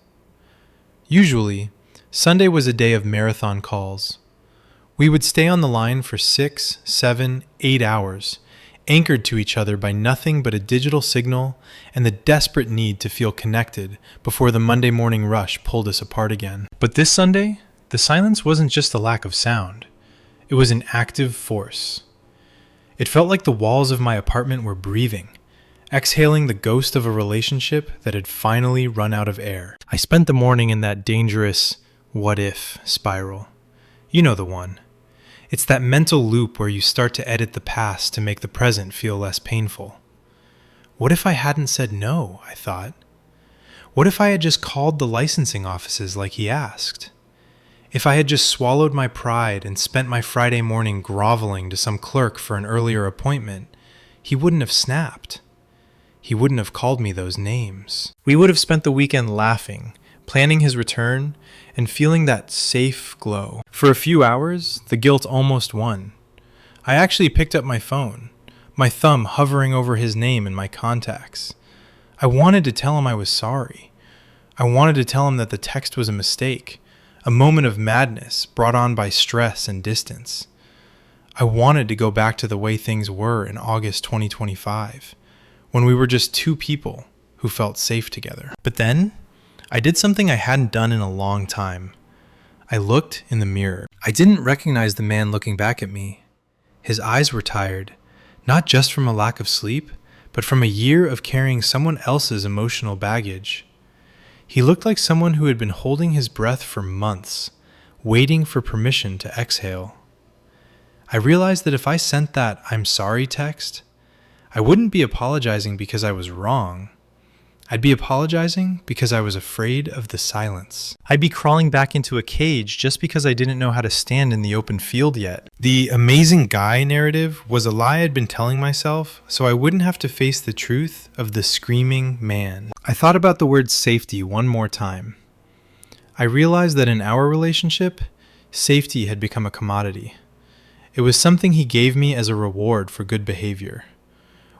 Usually, Sunday was a day of marathon calls. We would stay on the line for 6, 7, 8 hours, anchored to each other by nothing but a digital signal and the desperate need to feel connected before the Monday morning rush pulled us apart again. But this Sunday, the silence wasn't just a lack of sound. It was an active force. It felt like the walls of my apartment were breathing, exhaling the ghost of a relationship that had finally run out of air. I spent the morning in that dangerous what-if spiral. You know the one. It's that mental loop where you start to edit the past to make the present feel less painful. What if I hadn't said no, I thought? What if I had just called the licensing offices like he asked? If I had just swallowed my pride and spent my Friday morning groveling to some clerk for an earlier appointment, he wouldn't have snapped. He wouldn't have called me those names. We would have spent the weekend laughing, planning his return, and feeling that safe glow. For a few hours, the guilt almost won. I actually picked up my phone, my thumb hovering over his name in my contacts. I wanted to tell him I was sorry. I wanted to tell him that the text was a mistake, a moment of madness brought on by stress and distance. I wanted to go back to the way things were in August 2025, when we were just two people who felt safe together. But then, I did something I hadn't done in a long time. I looked in the mirror. I didn't recognize the man looking back at me. His eyes were tired, not just from a lack of sleep, but from a year of carrying someone else's emotional baggage. He looked like someone who had been holding his breath for months, waiting for permission to exhale. I realized that if I sent that "I'm sorry" text, I wouldn't be apologizing because I was wrong. I'd be apologizing because I was afraid of the silence. I'd be crawling back into a cage just because I didn't know how to stand in the open field yet. The amazing guy narrative was a lie I'd been telling myself so I wouldn't have to face the truth of the screaming man. I thought about the word safety one more time. I realized that in our relationship, safety had become a commodity. It was something he gave me as a reward for good behavior.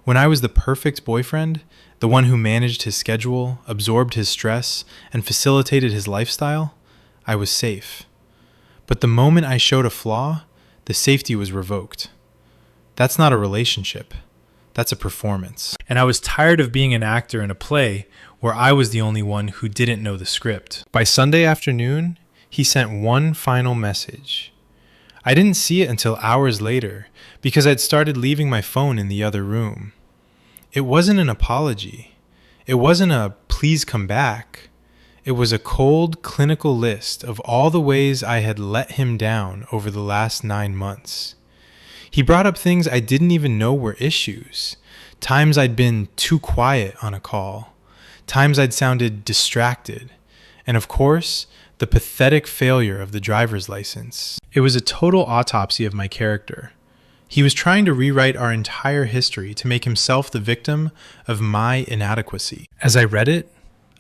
When I was the perfect boyfriend, the one who managed his schedule, absorbed his stress, and facilitated his lifestyle, I was safe. But the moment I showed a flaw, the safety was revoked. That's not a relationship. That's a performance. And I was tired of being an actor in a play where I was the only one who didn't know the script. By Sunday afternoon, he sent one final message. I didn't see it until hours later because I'd started leaving my phone in the other room. It wasn't an apology. It wasn't a "please come back." It was a cold, clinical list of all the ways I had let him down over the last 9 months. He brought up things I didn't even know were issues. Times I'd been too quiet on a call. Times I'd sounded distracted. And of course, the pathetic failure of the driver's license. It was a total autopsy of my character. He was trying to rewrite our entire history to make himself the victim of my inadequacy. As I read it,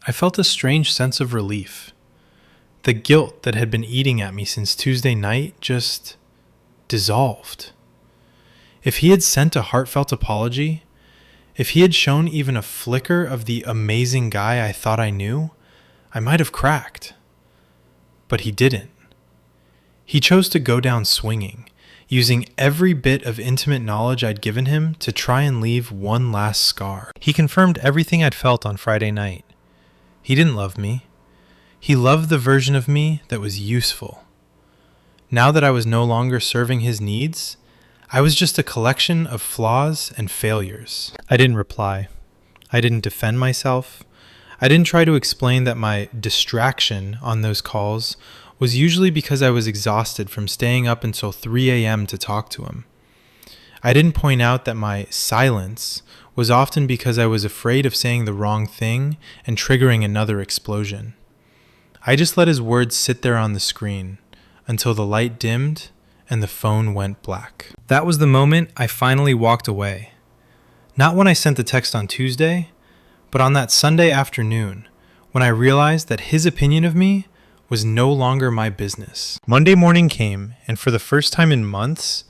I felt a strange sense of relief. The guilt that had been eating at me since Tuesday night just dissolved. If he had sent a heartfelt apology, if he had shown even a flicker of the amazing guy I thought I knew, I might have cracked. But he didn't. He chose to go down swinging, using every bit of intimate knowledge I'd given him to try and leave one last scar. He confirmed everything I'd felt on Friday night. He didn't love me. He loved the version of me that was useful. Now that I was no longer serving his needs, I was just a collection of flaws and failures. I didn't reply. I didn't defend myself. I didn't try to explain that my distraction on those calls was usually because I was exhausted from staying up until 3 a.m. to talk to him. I didn't point out that my silence was often because I was afraid of saying the wrong thing and triggering another explosion. I just let his words sit there on the screen until the light dimmed and the phone went black. That was the moment I finally walked away. Not when I sent the text on Tuesday, But on that Sunday afternoon, when I realized that his opinion of me was no longer my business. Monday morning came, and for the first time in months,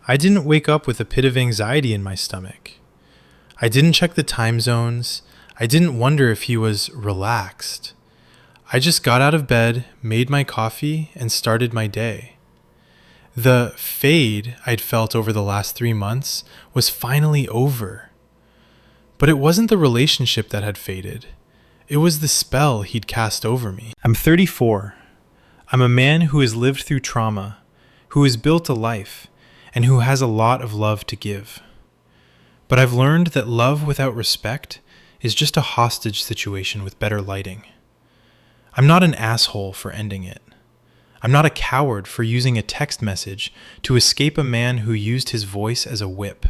I didn't wake up with a pit of anxiety in my stomach. I didn't check the time zones. I didn't wonder if he was relaxed. I just got out of bed, made my coffee, and started my day. The fade I'd felt over the last 3 months was finally over. But it wasn't the relationship that had faded. It was the spell he'd cast over me. I'm 34. I'm a man who has lived through trauma, who has built a life, and who has a lot of love to give. But I've learned that love without respect is just a hostage situation with better lighting. I'm not an asshole for ending it. I'm not a coward for using a text message to escape a man who used his voice as a whip.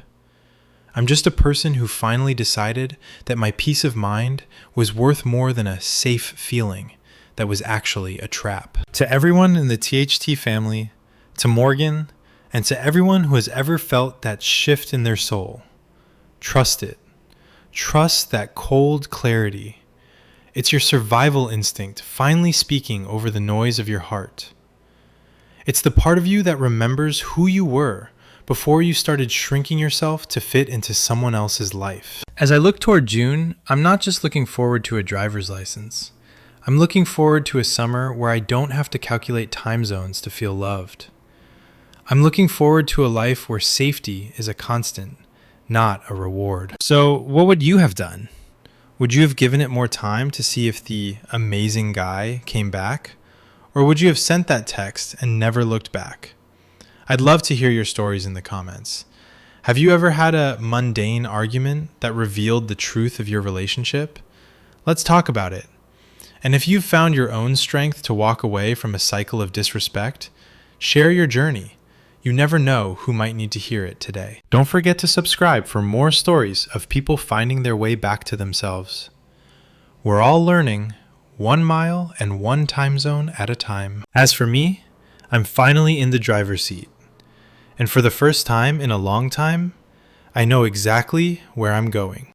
I'm just a person who finally decided that my peace of mind was worth more than a safe feeling that was actually a trap. To everyone in the THT family, to Morgan, and to everyone who has ever felt that shift in their soul, trust it. Trust that cold clarity. It's your survival instinct finally speaking over the noise of your heart. It's the part of you that remembers who you were before you started shrinking yourself to fit into someone else's life. As I look toward June, I'm not just looking forward to a driver's license. I'm looking forward to a summer where I don't have to calculate time zones to feel loved. I'm looking forward to a life where safety is a constant, not a reward. So, what would you have done? Would you have given it more time to see if the amazing guy came back? Or would you have sent that text and never looked back? I'd love to hear your stories in the comments. Have you ever had a mundane argument that revealed the truth of your relationship? Let's talk about it. And if you've found your own strength to walk away from a cycle of disrespect, share your journey. You never know who might need to hear it today. Don't forget to subscribe for more stories of people finding their way back to themselves. We're all learning 1 mile and 1 time zone at a time. As for me, I'm finally in the driver's seat. And for the first time in a long time, I know exactly where I'm going.